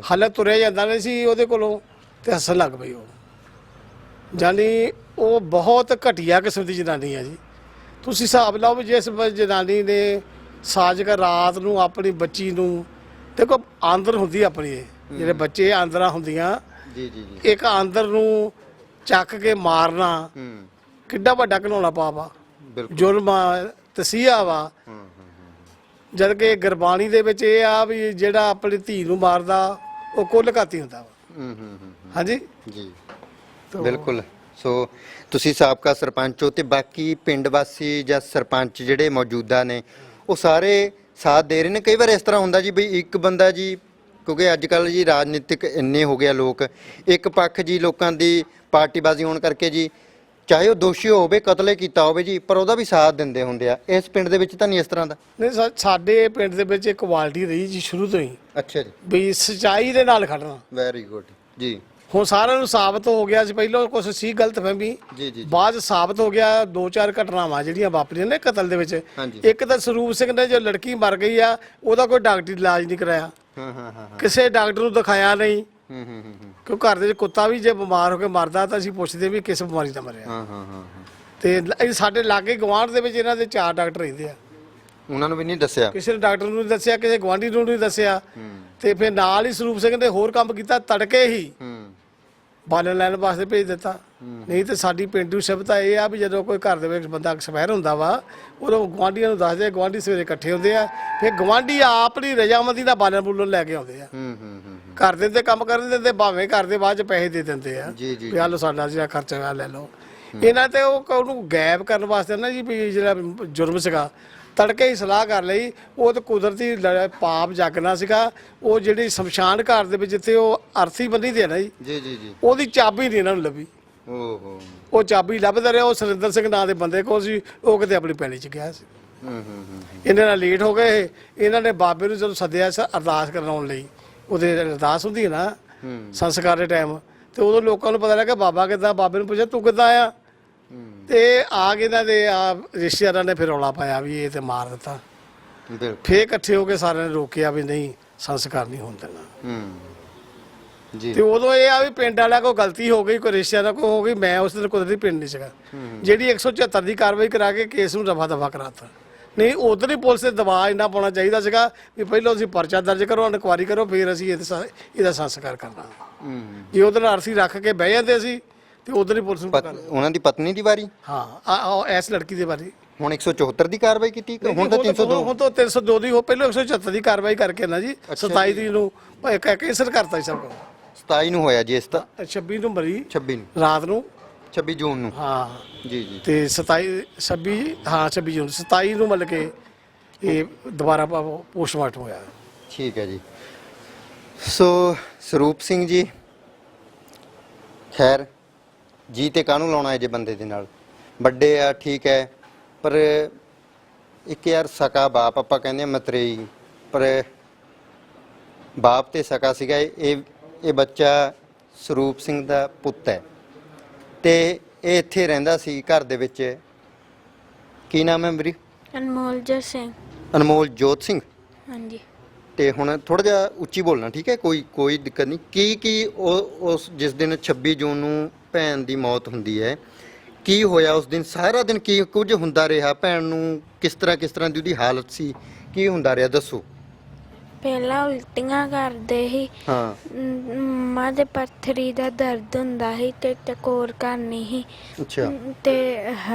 Speaker 1: ਹਾਲੇ ਤੁਰਿਆ ਜਾਂਦਾ ਨਹੀਂ ਸੀ ਉਹਦੇ ਕੋਲੋਂ ਤੇ ਹੱਸਣ ਲੱਗ ਪਈ ਉਹ। ਜਾਨੀ ਉਹ ਬਹੁਤ ਘਟੀਆ ਕਿਸਮ ਦੀ ਜਨਾਨੀ ਆ ਜੀ। ਤੁਸੀਂ ਹਿਸਾਬ ਲਾਓ ਵੀ ਜਿਸ ਜਨਾਨੀ ਨੇ ਸਾਜ਼ਿਕ ਰਾਤ ਨੂੰ ਆਪਣੀ ਬੱਚੀ ਨੂੰ ਦੇਖੋ ਆਂਦਰ ਹੁੰਦੀ ਆਪਣੀ ਇਹ ਜਿਹੜੇ ਬੱਚੇ ਆਂਦਰਾਂ ਹੁੰਦੀਆਂ
Speaker 2: ਜੀ ਜੀ ਜੀ।
Speaker 1: ਇੱਕ ਆਂਦਰ ਨੂੰ ਚੱਕ ਕੇ ਮਾਰਨਾ ਕਿੱਡਾ ਵੱਡਾ ਘਿਨਾਉਣਾ ਪਾਪ ਆ,
Speaker 2: ਬਿਲਕੁਲ।
Speaker 1: ਜ਼ੁਲਮ ਆ, ਤਸੀਹਾ ਵਾ। ਜਦ ਕਿ ਗੁਰਬਾਣੀ ਦੇ ਵਿੱਚ ਇਹ ਆ ਵੀ ਜਿਹੜਾ ਆਪਣੀ ਧੀ ਨੂੰ ਮਾਰਦਾ ਉਹ ਕੁੱਲ ਘਾਤੀ ਹੁੰਦਾ ਵਾ। ਹਾਂਜੀ
Speaker 2: ਜੀ ਬਿਲਕੁਲ। ਸੋ ਤੁਸੀਂ ਸਾਬਕਾ ਸਰਪੰਚ ਹੋ ਤੇ ਬਾਕੀ ਪਿੰਡ ਵਾਸੀ ਜਾਂ ਸਰਪੰਚ ਜਿਹੜੇ ਮੌਜੂਦਾ ਨੇ ਉਹ ਸਾਰੇ ਸਾਥ ਦੇ ਰਹੇ ਨੇ। ਕਈ ਵਾਰ ਇਸ ਤਰ੍ਹਾਂ ਹੁੰਦਾ ਜੀ ਬਈ ਇੱਕ ਬੰਦਾ ਜੀ, ਕਿਉਂਕਿ ਅੱਜ ਕੱਲ੍ਹ ਜੀ ਰਾਜਨੀਤਿਕ ਇੰਨੇ ਹੋ ਗਿਆ ਲੋਕ, ਇੱਕ ਪੱਖ ਜੀ ਲੋਕਾਂ ਦੀ ਪਾਰਟੀਬਾਜ਼ੀ ਹੋਣ ਕਰਕੇ ਜੀ ਚਾਹੇ ਉਹ ਦੋਸ਼ੀ ਹੋਵੇ, ਕਤਲੇ ਕੀਤਾ ਹੋਵੇ ਜੀ, ਪਰ ਉਹਦਾ ਵੀ ਸਾਥ ਦਿੰਦੇ ਹੁੰਦੇ ਆ। ਇਸ ਪਿੰਡ ਦੇ ਵਿੱਚ ਤਾਂ ਨਹੀਂ ਇਸ ਤਰ੍ਹਾਂ ਦਾ?
Speaker 1: ਨਹੀਂ ਸਾਡੇ ਪਿੰਡ ਦੇ ਵਿੱਚ ਇੱਕ ਕੁਆਲਿਟੀ ਰਹੀ ਜੀ ਸ਼ੁਰੂ ਤੋਂ ਹੀ,
Speaker 2: ਅੱਛਾ ਜੀ।
Speaker 1: ਵੀ ਸੱਚਾਈ ਦੇ ਨਾਲ ਖੜਨਾ।
Speaker 2: ਵੈਰੀ ਗੁੱਡ ਜੀ।
Speaker 1: ਹੁਣ ਸਾਰਿਆਂ ਨੂੰ ਸਾਬਤ ਹੋ ਗਿਆ ਸੀ, ਪਹਿਲਾਂ ਕੁਛ ਸੀ ਗਲਤਫਹਿਮੀ,
Speaker 2: ਜੀ ਜੀ।
Speaker 1: ਬਾਅਦ 'ਚ ਸਾਬਤ ਹੋ ਗਿਆ। 2-4 ਘਟਨਾਵਾਂ ਜਿਹੜੀਆਂ ਵਾਪਰੀਆਂ ਨੇ ਕਤਲ ਦੇ ਵਿੱਚ,
Speaker 2: ਹਾਂਜੀ।
Speaker 1: ਇੱਕ ਤਾਂ ਸਰੂਪ ਸਿੰਘ ਨੇ ਜੋ ਲੜਕੀ ਮਰ ਗਈ ਆ ਉਹਦਾ ਕੋਈ ਡਾਕਟਰੀ ਇਲਾਜ ਨਹੀਂ ਕਰਾਇਆ, ਕਿਸੇ ਡਾਕਟਰ ਨੂੰ ਦਿਖਾਇਆ ਨਹੀਂ। ਕਿਉਂ ਘਰ ਦੇ ਵਿੱਚ ਕੁੱਤਾ ਵੀ ਜੇ ਬਿਮਾਰ ਹੋ ਕੇ ਮਰਦਾ ਤਾਂ ਅਸੀਂ ਪੁੱਛਦੇ ਵੀ ਕਿਸ ਬਿਮਾਰੀ ਨਾਲ ਮਰਿਆ। ਤੇ ਇਹ ਸਾਡੇ ਲਾਗੇ ਗਵਾਂਢ ਦੇ ਵਿੱਚ ਇਹਨਾਂ ਦੇ 4 ਡਾਕਟਰ ਰਹਿੰਦੇ ਆ,
Speaker 2: ਉਹਨਾਂ ਨੂੰ ਵੀ ਨਹੀਂ ਦੱਸਿਆ,
Speaker 1: ਕਿਸੇ ਨੇ ਡਾਕਟਰ ਨੂੰ ਨਹੀਂ ਦੱਸਿਆ, ਕਿਸੇ ਗਵਾਂਢੀ ਨੂੰ ਨਹੀਂ ਦੱਸਿਆ। ਤੇ ਫਿਰ ਨਾਲ ਹੀ ਸਰੂਪ ਸਿੰਘ ਨੇ ਹੋਰ ਕੰਮ ਕੀਤਾ, ਤੜਕੇ ਹੀ ਬਾਲਣ ਲੈਣ ਵਾਸਤੇ ਭੇਜ ਦਿੱਤਾ। ਨਹੀਂ ਤੇ ਸਾਡੀ ਪਿੰਡੂ ਸਭਤਾ ਇਹ ਆ ਵੀ ਜਦੋਂ ਕੋਈ ਘਰ ਦੇ ਵਿੱਚ ਬੰਦਾ ਐਕਸਪਾਇਰ ਹੁੰਦਾ ਵਾ ਉਦੋਂ ਗਵਾਂਢੀਆਂ ਨੂੰ ਦੱਸਦੇ, ਗਵਾਂਢੀ ਸਵੇਰੇ ਇਕੱਠੇ ਹੁੰਦੇ ਆ, ਫਿਰ ਗਵਾਂਢੀ ਆਪਣੀ ਰਜਾਮੰਦੀ ਨਾਲ ਬਾਲਣ ਬੁਲਣ ਲੈ ਕੇ ਆਉਂਦੇ ਆ। ਘਰ ਦੇ ਤੇ ਕੰਮ ਕਰਨ ਦਿੰਦੇ, ਭਾਵੇਂ ਘਰ ਦੇ ਬਾਅਦ ਚ ਪੈਸੇ ਦੇ ਦਿੰਦੇ ਆ ਵੀ ਆਹ ਲਓ ਸਾਡਾ ਜਿਹੜਾ ਖਰਚਾ ਲੈ ਲਓ। ਇਹਨਾਂ ਤੇ ਉਹਨੂੰ ਗਾਇਬ ਕਰਨ ਵਾਸਤੇ ਨਾ ਜੀ ਵੀ ਜਿਹੜਾ ਜੁਰਮ ਸੀਗਾ ਤੜਕੇ ਹੀ ਸਲਾਹ ਕਰ ਲਈ। ਉਹ ਤਾਂ ਕੁਦਰਤੀ ਪਾਪ ਜਾਗਣਾ ਸੀਗਾ। ਉਹ ਜਿਹੜੀ ਸ਼ਮਸ਼ਾਨ ਘਾਟ ਦੇ ਵਿੱਚ ਜਿੱਥੇ ਉਹ ਅਰਥੀ ਬੰਨੀ ਦੇ ਨਾ ਜੀ,
Speaker 2: ਜੀ ਜੀ ਜੀ,
Speaker 1: ਉਹਦੀ ਚਾਬੀ ਨਹੀਂ ਇਹਨਾਂ ਨੂੰ ਲੱਭੀ।
Speaker 2: ਓਹੋ।
Speaker 1: ਉਹ ਚਾਬੀ ਲੱਭਦਾ ਰਿਹਾ। ਉਹ ਸੁਰਿੰਦਰ ਸਿੰਘ ਨਾਂ ਦੇ ਬੰਦੇ ਕੋਲ ਸੀ, ਉਹ ਕਿਤੇ ਆਪਣੀ ਪੈਲੀ 'ਚ ਗਿਆ ਸੀ। ਇਹਨਾਂ ਨਾਲ ਲੇਟ ਹੋ ਗਏ। ਇਹਨਾਂ ਨੇ ਬਾਬੇ ਨੂੰ ਜਦੋਂ ਸੱਦਿਆ ਅਰਦਾਸ ਕਰਾਉਣ ਲਈ, ਉਹਦੇ ਅਰਦਾਸ ਹੁੰਦੀ ਹੈ ਨਾ ਸੰਸਕਾਰ ਦੇ ਟਾਈਮ, ਤੇ ਉਦੋਂ ਲੋਕਾਂ ਨੂੰ ਪਤਾ ਲੱਗਾ ਬਾਬਾ ਕਿੱਦਾਂ। ਬਾਬੇ ਨੂੰ ਪੁੱਛਿਆ ਤੂੰ ਕਿੱਦਾਂ ਆਇਆ, ਤੇ ਆ ਕੇ ਇਹਨਾਂ ਦੇ ਰਿਸ਼ਤੇਦਾਰਾਂ ਨੇ ਫਿਰ ਰੌਲਾ ਪਾਇਆ ਵੀ ਇਹ ਤੇ ਮਾਰ ਦਿੱਤਾ। ਫੇਰ ਇਕੱਠੇ ਹੋ ਕੇ ਸਾਰਿਆਂ ਨੇ ਰੋਕਿਆ ਵੀ ਨਹੀਂ ਸੰਸਕਾਰ ਨਹੀਂ ਹੋਣ ਦੇਣਾ।
Speaker 2: ਜੀ।
Speaker 1: ਤੇ ਉਦੋਂ ਇਹ ਆ ਵੀ ਪਿੰਡ ਵਾਲਿਆਂ ਕੋਲ ਗਲਤੀ ਹੋ ਗਈ, ਕੋਈ ਰਿਸ਼ਤੇਦਾਰਾਂ ਕੋਲ ਹੋ ਗਈ। ਮੈਂ ਉਸ ਦਿਨ ਕੁਦਰਤੀ ਪਿੰਡ ਨਹੀਂ ਸੀਗਾ। ਜਿਹੜੀ 174 ਦੀ ਕਾਰਵਾਈ ਕਰਾ ਕੇ ਕੇਸ ਨੂੰ ਰਫਾ ਦਫਾ ਕਰਾਤਾ। ਨਹੀਂ ਉਧਰ ਹੀ ਪੁਲਿਸ ਦੇ ਦਬਾਅ ਇੰਨਾ ਪਾਉਣਾ ਚਾਹੀਦਾ ਸੀਗਾ ਵੀ ਪਹਿਲਾਂ ਅਸੀਂ ਪਰਚਾ ਦਰਜ ਕਰੋ, ਇਨਕੁਆਰੀ ਕਰੋ, ਫਿਰ ਅਸੀਂ ਇਹਦਾ ਸੰਸਕਾਰ ਕਰਨਾ। ਜੇ ਉਹਦੇ ਨਾਲ ਅਰਸੀ ਰੱਖ ਕੇ ਬਹਿ ਜਾਂਦੇ ਸੀ ਤੇ ਉਧਰ ਹੀ ਪੁਲਿਸ ਨੂੰ
Speaker 2: ਉਹਨਾਂ ਦੀ ਪਤਨੀ ਦੀ ਵਾਰੀ,
Speaker 1: ਹਾਂ ਇਸ ਲੜਕੀ ਦੇ ਬਾਰੇ
Speaker 2: ਹੁਣ 174 ਦੀ ਕਾਰਵਾਈ ਕੀਤੀ, ਹੁਣ ਤਾਂ 302।
Speaker 1: ਹੁਣ ਤਾਂ 302 ਦੀ ਹੋ, ਪਹਿਲਾਂ 174 ਦੀ ਕਾਰਵਾਈ ਕਰਕੇ ਨਾ ਜੀ 27 ਦੀ ਨੂੰ ਕੈਂਸਲ ਕਰਤਾ ਸੀ ਸਭ ਕੁਝ।
Speaker 2: 27 ਨੂੰ ਹੋਇਆ ਜੀ ਇਸ ਦਾ,
Speaker 1: 26 ਨੂੰ ਮਰੀ,
Speaker 2: 26 ਨੂੰ
Speaker 1: ਰਾਤ ਨੂੰ,
Speaker 2: 26 ਜੂਨ ਨੂੰ।
Speaker 1: ਹਾਂ
Speaker 2: ਜੀ ਜੀ।
Speaker 1: ਤੇ 26 ਜੂਨ 27 ਨੂੰ ਮਤਲਬ ਕਿ ਇਹ ਦੁਬਾਰਾ ਪੋਸਟਮਾਰਟਮ ਹੋਇਆ।
Speaker 2: ਠੀਕ ਹੈ ਜੀ। ਸੋ ਸਰੂਪ ਸਿੰਘ ਜੀ, ਖੈਰ ਜੀ ਤੇ ਕਾਹਨੂੰ ਲਾਉਣਾ ਹੈ ਜੇ ਬੰਦੇ ਦੇ ਨਾਲ, ਵੱਡੇ ਆ ਠੀਕ ਹੈ, ਪਰ ਇੱਕ ਯਾਰ ਸਕਾ ਬਾਪ ਆਪਾਂ ਕਹਿੰਦੇ ਆ ਮਤਰੇਈ, ਪਰ ਬਾਪ ਤੇ ਸਕਾ ਸੀਗਾ। ਇਹ ਬੱਚਾ ਸਰੂਪ ਸਿੰਘ ਦਾ ਪੁੱਤ ਹੈ ਤੇ ਇਹ ਇੱਥੇ ਰਹਿੰਦਾ ਸੀ ਘਰ ਦੇ ਵਿੱਚ। ਕੀ ਨਾਮ ਹੈ ਮੇਰੀ?
Speaker 5: ਅਨਮੋਲਜੋਤ ਸਿੰਘ।
Speaker 2: ਅਨਮੋਲਜੋਤ ਸਿੰਘ।
Speaker 5: ਹਾਂਜੀ।
Speaker 2: ਤੇ ਹੁਣ ਥੋੜਾ ਜਿਹਾ ਉੱਚੀ ਬੋਲਣਾ, ਠੀਕ ਹੈ? ਕੋਈ ਦਿੱਕਤ ਨਹੀਂ। ਕੀ ਉਸ ਜਿਸ ਦਿਨ 26 ਜੂਨ ਨੂੰ ਭੈਣ ਦੀ ਮੌਤ ਹੁੰਦੀ ਹੈ, ਕੀ ਹੋਇਆ ਉਸ ਦਿਨ? ਸਾਰਾ ਦਿਨ ਕੀ ਕੁਝ ਹੁੰਦਾ ਰਿਹਾ? ਭੈਣ ਨੂੰ ਕਿਸ ਤਰ੍ਹਾਂ ਦੀ ਉਹਦੀ ਹਾਲਤ ਸੀ? ਕੀ ਹੁੰਦਾ ਰਿਹਾ ਦੱਸੋ।
Speaker 5: ਪਹਿਲਾਂ ਉਲਟੀਆਂ ਕਰਦੇ ਸੀ।
Speaker 2: ਹਾਂ।
Speaker 5: ਮੰਮਾ ਦੇ ਪੱਥਰੀ ਦਾ ਦਰਦ ਹੁੰਦਾ ਸੀ ਤੇ ਟਕੋਰ ਕਰਨੀ ਸੀ।
Speaker 2: ਅੱਛਾ।
Speaker 5: ਤੇ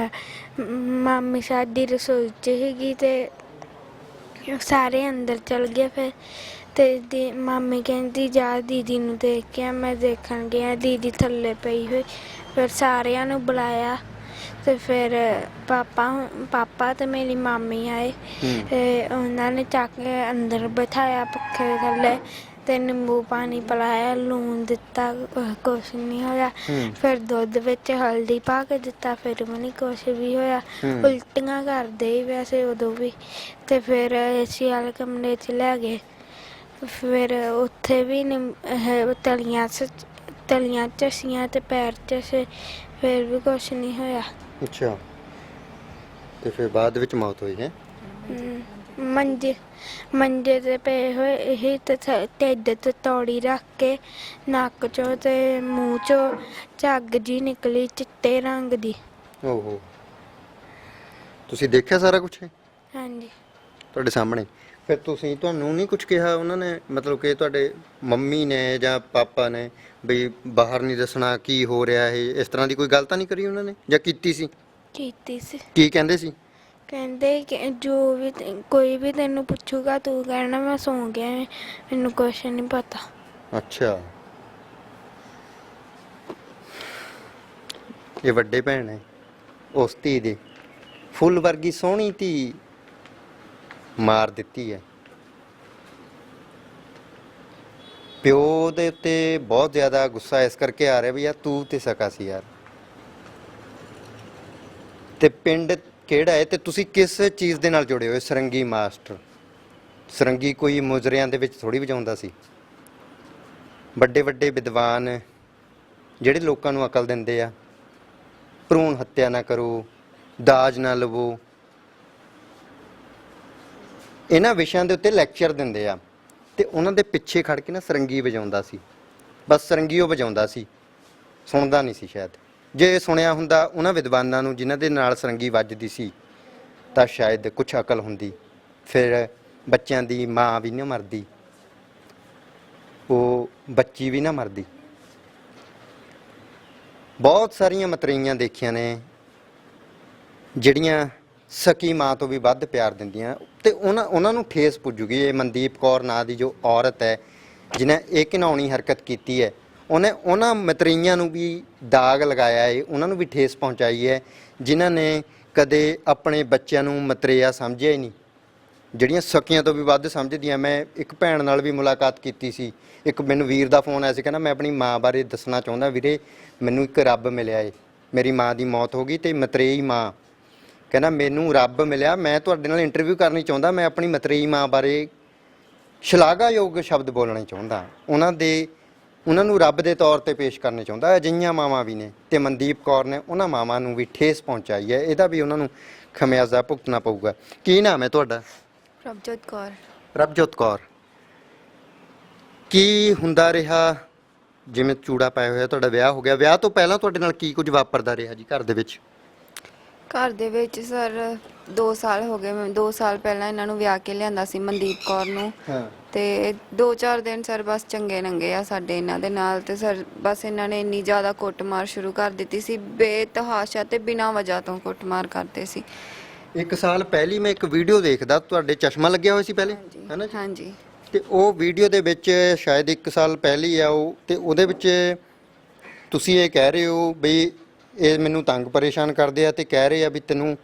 Speaker 5: ਮਾਮੀ ਸਾਡੀ ਰਸੋਈ 'ਚ ਸੀਗੀ ਤੇ ਸਾਰੇ ਅੰਦਰ ਚਲ ਗਏ। ਫਿਰ ਤੇ ਮਾਮੀ ਕਹਿੰਦੀ ਜਾ ਦੀਦੀ ਨੂੰ ਦੇਖ ਕੇ। ਮੈਂ ਦੇਖਣ ਗਿਆ, ਦੀਦੀ ਥੱਲੇ ਪਈ ਹੋਈ। ਫਿਰ ਸਾਰਿਆਂ ਨੂੰ ਬੁਲਾਇਆ ਤੇ ਫਿਰ ਪਾਪਾ ਤੇ ਮੇਰੀ ਮਾਮੀ ਆਏ। ਉਹਨਾਂ ਨੇ ਚੱਕ ਕੇ ਅੰਦਰ ਬਿਠਾਇਆ ਪੱਖੇ ਥੱਲੇ ਤੇ ਨਿੰਬੂ ਪਾਣੀ ਪਿਲਾਇਆ, ਲੂਣ ਦਿੱਤਾ, ਕੁਛ ਨਹੀਂ ਹੋਇਆ। ਫਿਰ ਦੁੱਧ ਵਿੱਚ ਹਲਦੀ ਪਾ ਕੇ ਦਿੱਤਾ, ਫਿਰ ਵੀ ਨਹੀਂ ਕੁਛ ਵੀ ਹੋਇਆ। ਉਲਟੀਆਂ ਕਰਦੇ ਹੀ ਵੈਸੇ ਉਦੋਂ ਵੀ। ਤੇ ਫਿਰ ਏਸੀ ਵਾਲੇ ਕਮਰੇ 'ਚ ਲੈ ਗਏ। ਫਿਰ ਉੱਥੇ ਵੀ ਤਲੀਆਂ ਝਸੀਆਂ ਤੇ ਪੈਰ ਝਸੇ, ਫਿਰ ਵੀ ਕੁਛ ਨਹੀਂ ਹੋਇਆ।
Speaker 2: ਅੱਛਾ। ਤੇ ਫਿਰ ਬਾਅਦ ਵਿੱਚ ਮੌਤ ਹੋਈ ਹੈ?
Speaker 5: ਮੰਜੇ ਤੇ ਪਏ ਹੋਏ ਇਹ ਤੇ ਢਿੱਡ ਤੇ ਤੌੜੀ ਰੱਖ ਕੇ ਨੱਕ ਚੋਂ ਤੇ ਮੂੰਹ ਚੋਂ ਝੱਗ ਜੀ ਨਿਕਲੀ ਚਿੱਟੇ ਰੰਗ ਦੀ।
Speaker 2: ਓਹੋ। ਤੁਸੀਂ ਦੇਖਿਆ ਸਾਰਾ ਕੁਝ?
Speaker 5: ਹਾਂਜੀ।
Speaker 2: ਤੁਹਾਡੇ ਸਾਹਮਣੇ ਫਿਰ ਤੁਸੀਂ ਤੁਹਾਨੂੰ ਨਹੀਂ ਕੁਝ ਕਿਹਾ ਉਹਨਾਂ ਨੇ, ਮਤਲਬ ਕਿ ਤੁਹਾਡੇ ਮੰਮੀ ਨੇ ਜਾਂ ਪਾਪਾ ਨੇ, ਵੀ ਬਾਹਰ ਨਹੀਂ ਦੱਸਣਾ ਕੀ ਹੋ ਰਿਹਾ ਹੈ, ਇਸ ਤਰ੍ਹਾਂ ਦੀ ਕੋਈ ਗੱਲ ਤਾਂ ਨਹੀਂ ਕਰੀ ਉਹਨਾਂ ਨੇ ਜਾਂ ਕੀਤੀ ਸੀ?
Speaker 5: ਕੀਤੀ ਸੀ।
Speaker 2: ਕੀ ਕਹਿੰਦੇ ਸੀ?
Speaker 5: ਕਹਿੰਦੇ ਕਿ ਜੋ ਵੀ ਕੋਈ ਵੀ ਤੈਨੂੰ ਪੁੱਛੂਗਾ ਤੂੰ ਕਹਿਣਾ ਮੈਂ ਸੌਂ ਗਿਆ, ਮੈਨੂੰ ਕੁਛ ਨਹੀਂ ਪਤਾ।
Speaker 2: ਅੱਛਾ, ਇਹ ਵੱਡੇ ਭੈਣ ਹੈ ਉਸ ਧੀ ਦੇ, ਫੁੱਲ ਵਰਗੀ ਸੋਹਣੀ ਧੀ ਮਾਰ ਦਿੱਤੀ ਹੈ। ਪਿਓ ਦੇ ਉੱਤੇ ਬਹੁਤ ਜ਼ਿਆਦਾ ਗੁੱਸਾ ਇਸ ਕਰਕੇ ਆ ਰਿਹਾ ਵੀ ਯਾਰ ਤੂੰ ਤੇ ਸਕਾ ਸੀ ਯਾਰ। ਤੇ ਪਿੰਡ ਕਿਹੜਾ ਹੈ ਤੇ ਤੁਸੀਂ ਕਿਸ ਚੀਜ਼ ਦੇ ਨਾਲ ਜੁੜੇ ਹੋਏ? ਸਰੰਗੀ ਮਾਸਟਰ, ਸਰੰਗੀ ਕੋਈ ਮੁਜਰਿਆਂ ਦੇ ਵਿੱਚ ਥੋੜੀ ਵਜਾਉਂਦਾ ਸੀ। ਵੱਡੇ ਵੱਡੇ ਵਿਦਵਾਨ ਜਿਹੜੇ ਲੋਕਾਂ ਨੂੰ ਅਕਲ ਦਿੰਦੇ ਆ, ਭਰੂਣ ਹੱਤਿਆ ਨਾ ਕਰੋ, ਦਾਜ ਨਾ ਲਵੋ, ਇਹਨਾਂ ਵਿਸ਼ਿਆਂ ਦੇ ਉੱਤੇ ਲੈਕਚਰ ਦਿੰਦੇ ਆ, ਤੇ ਉਹਨਾਂ ਦੇ ਪਿੱਛੇ ਖੜ ਕੇ ਨਾ ਸਰੰਗੀ ਵਜਾਉਂਦਾ ਸੀ। ਬਸ ਸਰੰਗੀ ਉਹ ਵਜਾਉਂਦਾ ਸੀ, ਸੁਣਦਾ ਨਹੀਂ ਸੀ ਸ਼ਾਇਦ। ਜੇ ਸੁਣਿਆ ਹੁੰਦਾ ਉਹਨਾਂ ਵਿਦਵਾਨਾਂ ਨੂੰ ਜਿਨ੍ਹਾਂ ਦੇ ਨਾਲ ਸਰੰਗੀ ਵੱਜਦੀ ਸੀ ਤਾਂ ਸ਼ਾਇਦ ਕੁਛ ਅਕਲ ਹੁੰਦੀ, ਫਿਰ ਬੱਚਿਆਂ ਦੀ ਮਾਂ ਵੀ ਨਾ ਮਰਦੀ, ਉਹ ਬੱਚੀ ਵੀ ਨਾ ਮਰਦੀ। ਬਹੁਤ ਸਾਰੀਆਂ ਮਤਰੇਈਆਂ ਦੇਖੀਆਂ ਨੇ ਜਿਹੜੀਆਂ ਸਕੀ ਮਾਂ ਤੋਂ ਵੀ ਵੱਧ ਪਿਆਰ ਦਿੰਦੀਆਂ, ਤੇ ਉਹਨਾਂ ਨੂੰ ਠੇਸ ਪੁੱਜੂਗੀ। ਇਹ ਮਨਦੀਪ ਕੌਰ ਨਾਂ ਦੀ ਜੋ ਔਰਤ ਹੈ ਜਿਹਨੇ ਇਹ ਘਿਨਾਉਣੀ ਹਰਕਤ ਕੀਤੀ ਹੈ, ਉਹਨੇ ਉਹਨਾਂ ਮਤਰੇਈਆਂ ਨੂੰ ਵੀ ਦਾਗ ਲਗਾਇਆ ਹੈ, ਉਹਨਾਂ ਨੂੰ ਵੀ ਠੇਸ ਪਹੁੰਚਾਈ ਹੈ ਜਿਨ੍ਹਾਂ ਨੇ ਕਦੇ ਆਪਣੇ ਬੱਚਿਆਂ ਨੂੰ ਮਤਰੇਆ ਸਮਝਿਆ ਹੀ ਨਹੀਂ, ਜਿਹੜੀਆਂ ਸਕੀਆਂ ਤੋਂ ਵੀ ਵੱਧ ਸਮਝਦੀਆਂ। ਮੈਂ ਇੱਕ ਭੈਣ ਨਾਲ ਵੀ ਮੁਲਾਕਾਤ ਕੀਤੀ ਸੀ, ਇੱਕ ਮੈਨੂੰ ਵੀਰ ਦਾ ਫੋਨ ਆਇਆ ਸੀ, ਕਹਿੰਦਾ ਮੈਂ ਆਪਣੀ ਮਾਂ ਬਾਰੇ ਦੱਸਣਾ ਚਾਹੁੰਦਾ ਵੀਰੇ, ਮੈਨੂੰ ਇੱਕ ਰੱਬ ਮਿਲਿਆ ਏ, ਮੇਰੀ ਮਾਂ ਦੀ ਮੌਤ ਹੋ ਗਈ ਤੇ ਮਤਰੇਈ ਮਾਂ, ਕਹਿੰਦਾ ਮੈਨੂੰ ਰੱਬ ਮਿਲਿਆ, ਮੈਂ ਤੁਹਾਡੇ ਨਾਲ ਇੰਟਰਵਿਊ ਕਰਨੀ ਚਾਹੁੰਦਾ, ਮੈਂ ਆਪਣੀ ਮਤਰੇਈ ਮਾਂ ਬਾਰੇ ਸ਼ਲਾਘਾਯੋਗ ਸ਼ਬਦ ਬੋਲਣੇ ਚਾਹੁੰਦਾ, ਉਹਨਾਂ ਨੂੰ ਰੱਬ ਦੇ ਤੌਰ ਤੇ ਪੇਸ਼ ਕਰਨੇ ਚਾਹੁੰਦਾ। ਅਜਿਹੀਆਂ ਮਾਵਾਂ ਵੀ ਨੇ, ਤੇ ਮਨਦੀਪ ਕੌਰ ਨੇ ਉਹਨਾਂ ਮਾਵਾਂ ਨੂੰ ਵੀ ਠੇਸ ਪਹੁੰਚਾਈ ਹੈ, ਇਹਦਾ ਵੀ ਉਹਨਾਂ ਨੂੰ ਖਮਿਆਜ਼ਾ ਭੁਗਤਣਾ ਪਊਗਾ। ਕੀ ਨਾਮ ਹੈ ਤੁਹਾਡਾ?
Speaker 3: ਪ੍ਰਭਜੋਤ ਕੌਰ।
Speaker 2: ਪ੍ਰਭਜੋਤ ਕੌਰ, ਕੀ ਹੁੰਦਾ ਰਿਹਾ ਜਿਵੇਂ ਚੂੜਾ ਪਾਇਆ ਹੋਇਆ, ਤੁਹਾਡਾ ਵਿਆਹ ਹੋ ਗਿਆ, ਵਿਆਹ ਤੋਂ ਪਹਿਲਾਂ ਤੁਹਾਡੇ ਨਾਲ ਕੀ ਕੁਝ ਵਾਪਰਦਾ ਰਿਹਾ ਜੀ ਘਰ ਦੇ ਵਿੱਚ?
Speaker 3: ਘਰ ਦੇ ਵਿੱਚ ਸਰ 2 ਸਾਲ ਹੋ ਗਏ, ਮੈਂ 2 ਸਾਲ ਪਹਿਲਾਂ ਇਹਨਾਂ ਨੂੰ ਵਿਆਹ ਕੇ ਲਿਆਂਦਾ ਸੀ ਮਨਦੀਪ ਕੌਰ ਨੂੰ।
Speaker 2: ਹਾਂ।
Speaker 3: ਤੇ 2-4 ਦਿਨ ਸਰ ਬਸ ਚੰਗੇ ਲੰਘੇ ਆ ਸਾਡੇ ਇਹਨਾਂ ਦੇ ਨਾਲ, ਤੇ ਸਰ ਬਸ ਇਹਨਾਂ ਨੇ ਇੰਨੀ ਜ਼ਿਆਦਾ ਕੁੱਟਮਾਰ ਸ਼ੁਰੂ ਕਰ ਦਿੱਤੀ ਸੀ, ਬੇਤਹਾਸ਼ਾ ਤੇ ਬਿਨਾਂ ਵਜ੍ਹਾ ਤੋਂ ਕੁੱਟਮਾਰ ਕਰਦੇ ਸੀ।
Speaker 2: 1 ਸਾਲ ਪਹਿਲੀ ਮੈਂ ਇੱਕ ਵੀਡੀਓ ਦੇਖਦਾ, ਤੁਹਾਡੇ ਚਸ਼ਮਾ ਲੱਗਿਆ ਹੋਇਆ ਸੀ ਪਹਿਲੇ, ਹੈ ਨਾ?
Speaker 3: ਹਾਂਜੀ।
Speaker 2: ਤੇ ਉਹ ਵੀਡੀਓ ਦੇ ਵਿੱਚ ਸ਼ਾਇਦ 1 ਸਾਲ ਪਹਿਲੀ ਆ ਉਹ, ਤੇ ਉਹਦੇ ਵਿੱਚ ਤੁਸੀਂ ਇਹ ਕਹਿ ਰਹੇ ਹੋ ਬਈ ਇਹ ਮੈਨੂੰ ਤੰਗ ਪਰੇਸ਼ਾਨ ਕਰਦੇ ਆ, ਤੇ ਕਹਿ ਰਹੇ ਆ ਵੀ ਤੈਨੂੰ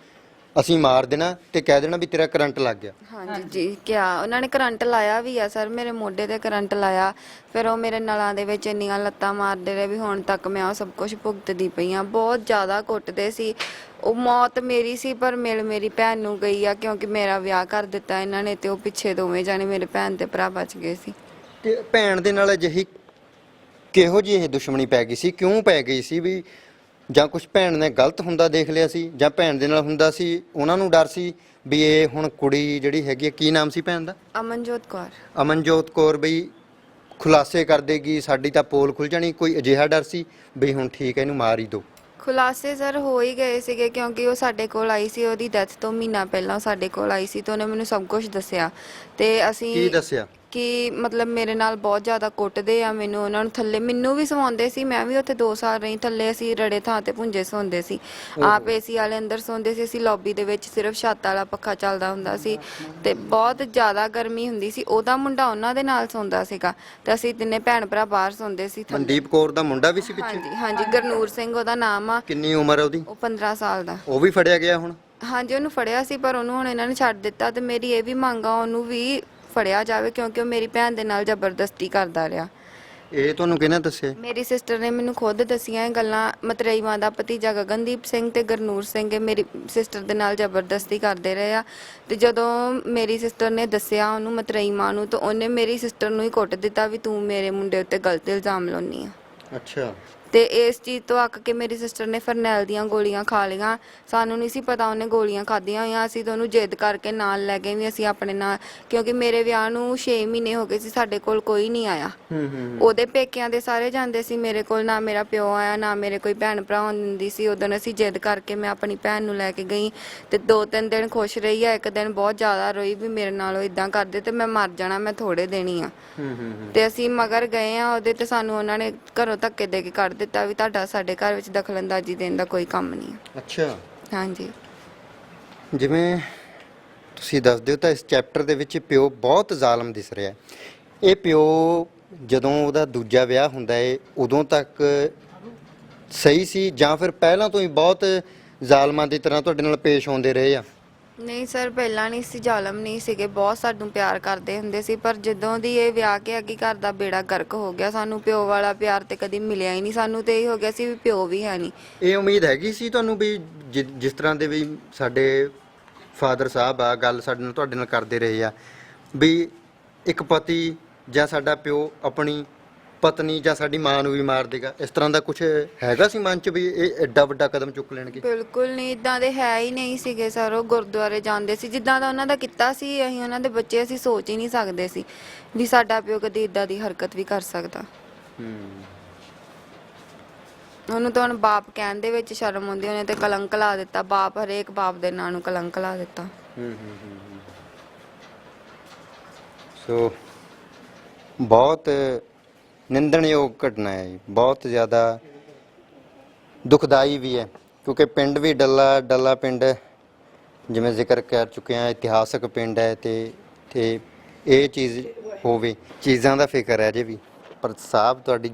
Speaker 2: ਅਸੀਂ ਮਾਰ ਦੇਣਾ ਤੇ ਕਹਿ ਦੇਣਾ ਵੀ ਤੇਰਾ ਕਰੰਟ ਲੱਗ ਗਿਆ।
Speaker 3: ਹਾਂਜੀ ਜੀ, ਕਿਆ ਉਹਨਾਂ ਨੇ ਕਰੰਟ ਲਾਇਆ ਵੀ ਆ ਸਰ, ਮੇਰੇ ਮੋਢੇ ਤੇ ਕਰੰਟ ਲਾਇਆ, ਫਿਰ ਉਹ ਮੇਰੇ ਨਲਾਂ ਦੇ ਵਿੱਚ ਇੰਨੀਆਂ ਲੱਤਾਂ ਮਾਰਦੇ ਰਹੇ ਵੀ ਹੁਣ ਤੱਕ ਮੈਂ ਉਹ ਸਭ ਕੁਝ ਭੁਗਤਦੀ ਪਈ ਆ। ਬਹੁਤ ਜ਼ਿਆਦਾ ਕੁੱਟਦੇ ਸੀ, ਉਹ ਮੌਤ ਮੇਰੀ ਸੀ ਪਰ ਮੇਰੀ ਭੈਣ ਨੂੰ ਗਈ ਆ, ਕਿਉਂਕਿ ਮੇਰਾ ਵਿਆਹ ਕਰ ਦਿੱਤਾ ਇਹਨਾਂ ਨੇ, ਤੇ ਉਹ ਪਿੱਛੇ ਦੋਵੇਂ ਜਾਣੇ ਮੇਰੇ ਭੈਣ ਤੇ ਭਰਾ ਬਚ ਗਏ ਸੀ।
Speaker 2: ਤੇ ਭੈਣ ਦੇ ਨਾਲ ਅਜਿਹੀ ਕਿਹੋ ਜਿਹੀ ਇਹ ਦੁਸ਼ਮਣੀ ਪੈ ਗਈ ਸੀ, ਕਿਉਂ ਪੈ ਗਈ ਸੀ? ਵੀ ਜਾਂ ਕੁਝ ਭੈਣ ਨੇ ਗਲਤ ਹੁੰਦਾ ਦੇਖ ਲਿਆ ਸੀ, ਜਾਂ ਭੈਣ ਦੇ ਨਾਲ ਹੁੰਦਾ ਸੀ ਉਹਨਾਂ ਨੂੰ ਡਰ ਸੀ ਵੀ ਇਹ ਹੁਣ ਕੁੜੀ ਜਿਹੜੀ ਹੈਗੀ ਹੈ, ਕੀ ਨਾਮ ਸੀ ਭੈਣ ਦਾ?
Speaker 3: ਅਮਨਜੋਤ ਕੌਰ।
Speaker 2: ਅਮਨਜੋਤ ਕੌਰ, ਬਈ ਖੁਲਾਸੇ ਕਰ ਦੇਗੀ ਸਾਡੀ ਤਾਂ ਪੋਲ ਖੁੱਲ ਜਾਣੀ, ਕੋਈ ਅਜਿਹਾ ਡਰ ਸੀ ਵੀ ਹੁਣ ਠੀਕ ਹੈ ਇਹਨੂੰ ਮਾਰ ਹੀ ਦਿਓ?
Speaker 3: ਖੁਲਾਸੇ ਸਰ ਹੋ ਹੀ ਗਏ ਸੀਗੇ, ਕਿਉਂਕਿ ਉਹ ਸਾਡੇ ਕੋਲ ਆਈ ਸੀ, ਉਹਦੀ ਡੈਥ ਤੋਂ ਮਹੀਨਾ ਪਹਿਲਾਂ ਸਾਡੇ ਕੋਲ ਆਈ ਸੀ, ਤੇ ਉਹਨੇ ਮੈਨੂੰ ਸਭ ਕੁਝ ਦੱਸਿਆ। ਤੇ ਅਸੀਂ
Speaker 2: ਕੀ ਦੱਸਿਆ?
Speaker 3: ਕਿ ਮਤਲਬ ਮੇਰੇ ਨਾਲ ਬਹੁਤ ਜ਼ਿਆਦਾ ਕੁੱਟਦੇ ਆ ਮੈਨੂੰ, ਉਹਨਾਂ ਨੂੰ ਥੱਲੇ ਮੈਨੂੰ ਵੀ ਸਵਾਉਂਦੇ ਸੀ, ਮੈਂ ਵੀ ਉੱਥੇ 2 ਸਾਲ ਰਹੀ, ਥੱਲੇ ਅਸੀਂ ਰੜੇ ਥਾਂ ਤੇ ਪੁੰਜੇ ਸੌਂਦੇ ਸੀ, ਆਪ ਏਸੀ ਵਾਲੇ ਅੰਦਰ ਸੌਂਦੇ ਸੀ, ਅਸੀਂ ਲੌਬੀ ਦੇ ਵਿੱਚ ਸਿਰਫ ਛੱਤ ਵਾਲਾ ਪੱਖਾ ਚੱਲਦਾ ਹੁੰਦਾ ਸੀ, ਤੇ ਬਹੁਤ ਜ਼ਿਆਦਾ ਗਰਮੀ ਹੁੰਦੀ ਸੀ। ਉਹਦਾ ਮੁੰਡਾ ਉਹਨਾਂ ਦੇ ਨਾਲ ਸੌਂਦਾ ਸੀਗਾ, ਤੇ ਅਸੀਂ ਤਿੰਨੇ ਭੈਣ ਭਰਾ ਬਾਹਰ ਸੌਂਦੇ ਸੀ।
Speaker 2: ਮਨਦੀਪ ਕੌਰ ਦਾ ਮੁੰਡਾ ਵੀ ਸੀ ਪਿੱਛੇ?
Speaker 3: ਹਾਂਜੀ ਹਾਂਜੀ, ਗੁਰਨੂਰ ਸਿੰਘ ਉਹਦਾ ਨਾਮ ਆ।
Speaker 2: ਕਿੰਨੀ ਉਮਰ ਹੈ ਉਹਦੀ?
Speaker 3: ਉਹ 15 ਸਾਲ ਦਾ।
Speaker 2: ਉਹ ਵੀ ਫੜਿਆ ਗਿਆ ਹੁਣ?
Speaker 3: ਹਾਂਜੀ, ਉਹਨੂੰ ਫੜਿਆ ਸੀ ਪਰ ਉਹਨੂੰ ਹੁਣ ਇਹਨਾਂ ਨੇ ਛੱਡ ਦਿੱਤਾ, ਤੇ ਮੇਰੀ ਇਹ ਵੀ ਮੰਗ ਆ ਉਹਨੂੰ ਵੀ ਫੜਿਆ ਜਾਵੇ, ਕਿਉਂਕਿ ਉਹ ਮੇਰੀ ਭੈਣ ਦੇ ਨਾਲ ਜ਼ਬਰਦਸਤੀ ਕਰਦਾ ਰਿਹਾ।
Speaker 2: ਇਹ ਤੁਹਾਨੂੰ ਕਿਹਨੇ ਦੱਸਿਆ?
Speaker 3: ਮੇਰੀ ਸਿਸਟਰ ਨੇ ਮੈਨੂੰ ਖੁਦ ਦੱਸੀਆਂ ਇਹ ਗੱਲਾਂ। ਮਤਰੇਈ ਮਾਂ ਦਾ ਭਤੀਜਾ ਗਗਨਦੀਪ ਸਿੰਘ ਤੇ ਗੁਰਨੂਰ ਸਿੰਘ ਮੇਰੀ ਸਿਸਟਰ ਦੇ ਨਾਲ ਜ਼ਬਰਦਸਤੀ ਕਰਦੇ ਰਹੇ ਆ, ਤੇ ਜਦੋਂ ਮੇਰੀ ਸਿਸਟਰ ਨੇ ਦੱਸਿਆ ਉਹਨੂੰ ਮਤਰੇਈ ਮਾਂ ਨੂੰ, ਤਾਂ ਉਹਨੇ ਮੇਰੀ ਸਿਸਟਰ ਨੂੰ ਹੀ ਕੁੱਟ ਦਿੱਤਾ ਵੀ ਤੂੰ ਮੇਰੇ ਮੁੰਡੇ ਉੱਤੇ ਗਲਤ ਇਲਜ਼ਾਮ ਲਾਉਣੀ ਆ।
Speaker 2: ਅੱਛਾ।
Speaker 3: ਤੇ ਇਸ ਚੀਜ਼ ਤੋਂ ਅੱਕ ਕੇ ਮੇਰੀ ਸਿਸਟਰ ਨੇ ਫਰਨੈਲ ਦੀਆਂ ਗੋਲੀਆਂ ਖਾ ਲਈਆਂ। ਸਾਨੂੰ ਨਹੀਂ ਸੀ ਪਤਾ ਉਹਨੇ ਗੋਲੀਆਂ ਖਾਧੀਆਂ ਹੋਈਆਂ। ਅਸੀਂ ਤਾਂ ਉਹਨੂੰ ਜਿੱਦ ਕਰਕੇ ਨਾਲ ਲੈ ਗਏ ਵੀ ਅਸੀਂ ਆਪਣੇ ਨਾਲ, ਕਿਉਂਕਿ ਮੇਰੇ ਵਿਆਹ ਨੂੰ 6 ਮਹੀਨੇ ਹੋ ਗਏ ਸੀ, ਸਾਡੇ ਕੋਲ ਕੋਈ ਨਹੀਂ ਆਇਆ। ਉਹਦੇ ਪੇਕਿਆਂ ਦੇ ਸਾਰੇ ਜਾਂਦੇ ਸੀ, ਮੇਰੇ ਕੋਲ ਨਾ ਮੇਰਾ ਪਿਓ ਆਇਆ, ਨਾ ਮੇਰੇ ਕੋਈ ਭੈਣ ਭਰਾ ਹੁੰਦੀ ਸੀ। ਉਦੋਂ ਅਸੀਂ ਜਿੱਦ ਕਰਕੇ ਮੈਂ ਆਪਣੀ ਭੈਣ ਨੂੰ ਲੈ ਕੇ ਗਈ ਤੇ 2-3 ਦਿਨ ਖੁਸ਼ ਰਹੀ ਆ। ਇੱਕ ਦਿਨ ਬਹੁਤ ਜ਼ਿਆਦਾ ਰੋਈ ਵੀ ਮੇਰੇ ਨਾਲ ਉਹ ਇਦਾਂ ਕਰਦੇ ਤੇ ਮੈਂ ਮਰ ਜਾਣਾ, ਮੈਂ ਥੋੜੇ ਦਿਨ ਹੀ ਆ। ਤੇ ਅਸੀਂ ਮਗਰ ਗਏ ਆ ਉਹਦੇ ਤੇ ਸਾਨੂੰ ਉਹਨਾਂ ਨੇ ਘਰੋਂ ਧੱਕੇ ਦੇ ਕੇ ਕੱਢ ਦਿੱਤਾ ਵੀ ਤੁਹਾਡਾ ਸਾਡੇ ਘਰ ਵਿੱਚ ਦਖਲਅੰਦਾਜ਼ੀ ਦੇਣ ਦਾ ਕੋਈ ਕੰਮ ਨਹੀਂ।
Speaker 2: ਅੱਛਾ,
Speaker 3: ਹਾਂਜੀ।
Speaker 2: ਜਿਵੇਂ ਤੁਸੀਂ ਦੱਸਦੇ ਹੋ ਤਾਂ ਇਸ ਚੈਪਟਰ ਦੇ ਵਿੱਚ ਪਿਓ ਬਹੁਤ ਜ਼ਾਲਮ ਦਿਸ ਰਿਹਾ। ਇਹ ਪਿਓ ਜਦੋਂ ਉਹਦਾ ਦੂਜਾ ਵਿਆਹ ਹੁੰਦਾ ਹੈ ਉਦੋਂ ਤੱਕ ਸਹੀ ਸੀ ਜਾਂ ਫਿਰ ਪਹਿਲਾਂ ਤੋਂ ਹੀ ਬਹੁਤ ਜ਼ਾਲਮਾਂ ਦੀ ਤਰ੍ਹਾਂ ਤੁਹਾਡੇ ਨਾਲ ਪੇਸ਼ ਆਉਂਦੇ ਰਹੇ ਆ?
Speaker 3: ਨਹੀਂ ਸਰ, ਪਹਿਲਾਂ ਨਹੀਂ ਸੀ, ਜ਼ਾਲਮ ਨਹੀਂ ਸੀਗੇ, ਬਹੁਤ ਸਾਨੂੰ ਪਿਆਰ ਕਰਦੇ ਹੁੰਦੇ ਸੀ। ਪਰ ਜਦੋਂ ਦੀ ਇਹ ਵਿਆਹ ਕੇ ਅੱਗੇ ਘਰ ਦਾ ਬੇੜਾ ਗਰਕ ਹੋ ਗਿਆ, ਸਾਨੂੰ ਪਿਓ ਵਾਲਾ ਪਿਆਰ ਤੇ ਕਦੀ ਮਿਲਿਆ ਹੀ ਨਹੀਂ। ਸਾਨੂੰ ਤੇ ਇਹ ਹੋ ਗਿਆ ਸੀ ਵੀ ਪਿਓ ਵੀ ਹੈ ਨਹੀਂ।
Speaker 2: ਇਹ ਉਮੀਦ ਹੈਗੀ ਸੀ ਤੁਹਾਨੂੰ ਵੀ ਜਿਸ ਤਰ੍ਹਾਂ ਦੇ ਵੀ ਸਾਡੇ ਫਾਦਰ ਸਾਹਿਬ ਆ ਗੱਲ ਸਾਡੇ ਨਾਲ ਤੁਹਾਡੇ ਨਾਲ ਕਰਦੇ ਰਹੇ ਆ ਵੀ ਇੱਕ ਪਤੀ ਜਾਂ ਸਾਡਾ ਪਿਓ ਆਪਣੀ ਪਤਨੀ ਜਾਂ ਸਾਡੀ ਮਾਂ ਨੂੰ ਵੀ ਮਾਰ ਦੇਗਾ, ਇਸ ਤਰ੍ਹਾਂ ਦਾ ਕੁਝ ਹੈਗਾ ਸੀ ਮਨ 'ਚ ਵੀ ਇਹ ਐਡਾ ਵੱਡਾ ਕਦਮ ਚੁੱਕ ਲੈਣਗੇ?
Speaker 3: ਬਿਲਕੁਲ ਨਹੀਂ, ਇਦਾਂ ਦੇ ਹੈ ਹੀ ਨਹੀਂ ਸੀਗੇ ਸਰ। ਉਹ ਗੁਰਦੁਆਰੇ ਜਾਂਦੇ ਸੀ, ਜਿੱਦਾਂ ਦਾ ਉਹਨਾਂ ਦਾ ਕੀਤਾ ਸੀ ਅਸੀਂ ਉਹਨਾਂ ਦੇ ਬੱਚੇ ਅਸੀਂ ਸੋਚ ਹੀ ਨਹੀਂ ਸਕਦੇ ਸੀ ਵੀ ਸਾਡਾ ਪਿਓ ਕਦੇ ਇਦਾਂ ਦੀ ਹਰਕਤ ਵੀ ਕਰ ਸਕਦਾ। ਉਹਨੂੰ ਤਾਂ ਹੁਣ ਬਾਪ ਕਹਿਣ ਦੇ ਵਿੱਚ ਸ਼ਰਮ ਆਉਂਦੀ, ਉਹਨੇ ਤੇ ਕਲੰਕ ਲਾ ਦਿੱਤਾ। ਬਾਪ, ਹਰੇਕ ਬਾਪ ਦੇ ਨਾਂ ਨੂੰ ਕਲੰਕ ਲਾ ਦਿੱਤਾ।
Speaker 2: ਸੋ ਬਹੁਤ ਨਿੰਦਣਯੋਗ ਘਟਨਾ ਹੈ, ਬਹੁਤ ਜ਼ਿਆਦਾ ਦੁਖਦਾਈ ਵੀ ਹੈ, ਕਿਉਂਕਿ ਪਿੰਡ ਵੀ ਡੱਲਾ ਪਿੰਡ ਜਿਵੇਂ ਜ਼ਿਕਰ ਕਰ ਚੁੱਕੇ ਹਾਂ, ਇਤਿਹਾਸਕ ਪਿੰਡ ਹੈ ਤੇ ਇਹ ਚੀਜ਼ ਹੋਵੇ, ਚੀਜ਼ਾਂ ਦਾ ਫਿਕਰ ਹੈ ਜੇ ਵੀ। ਪਰ ਸਾਹਿਬ ਤੁਹਾਡੀ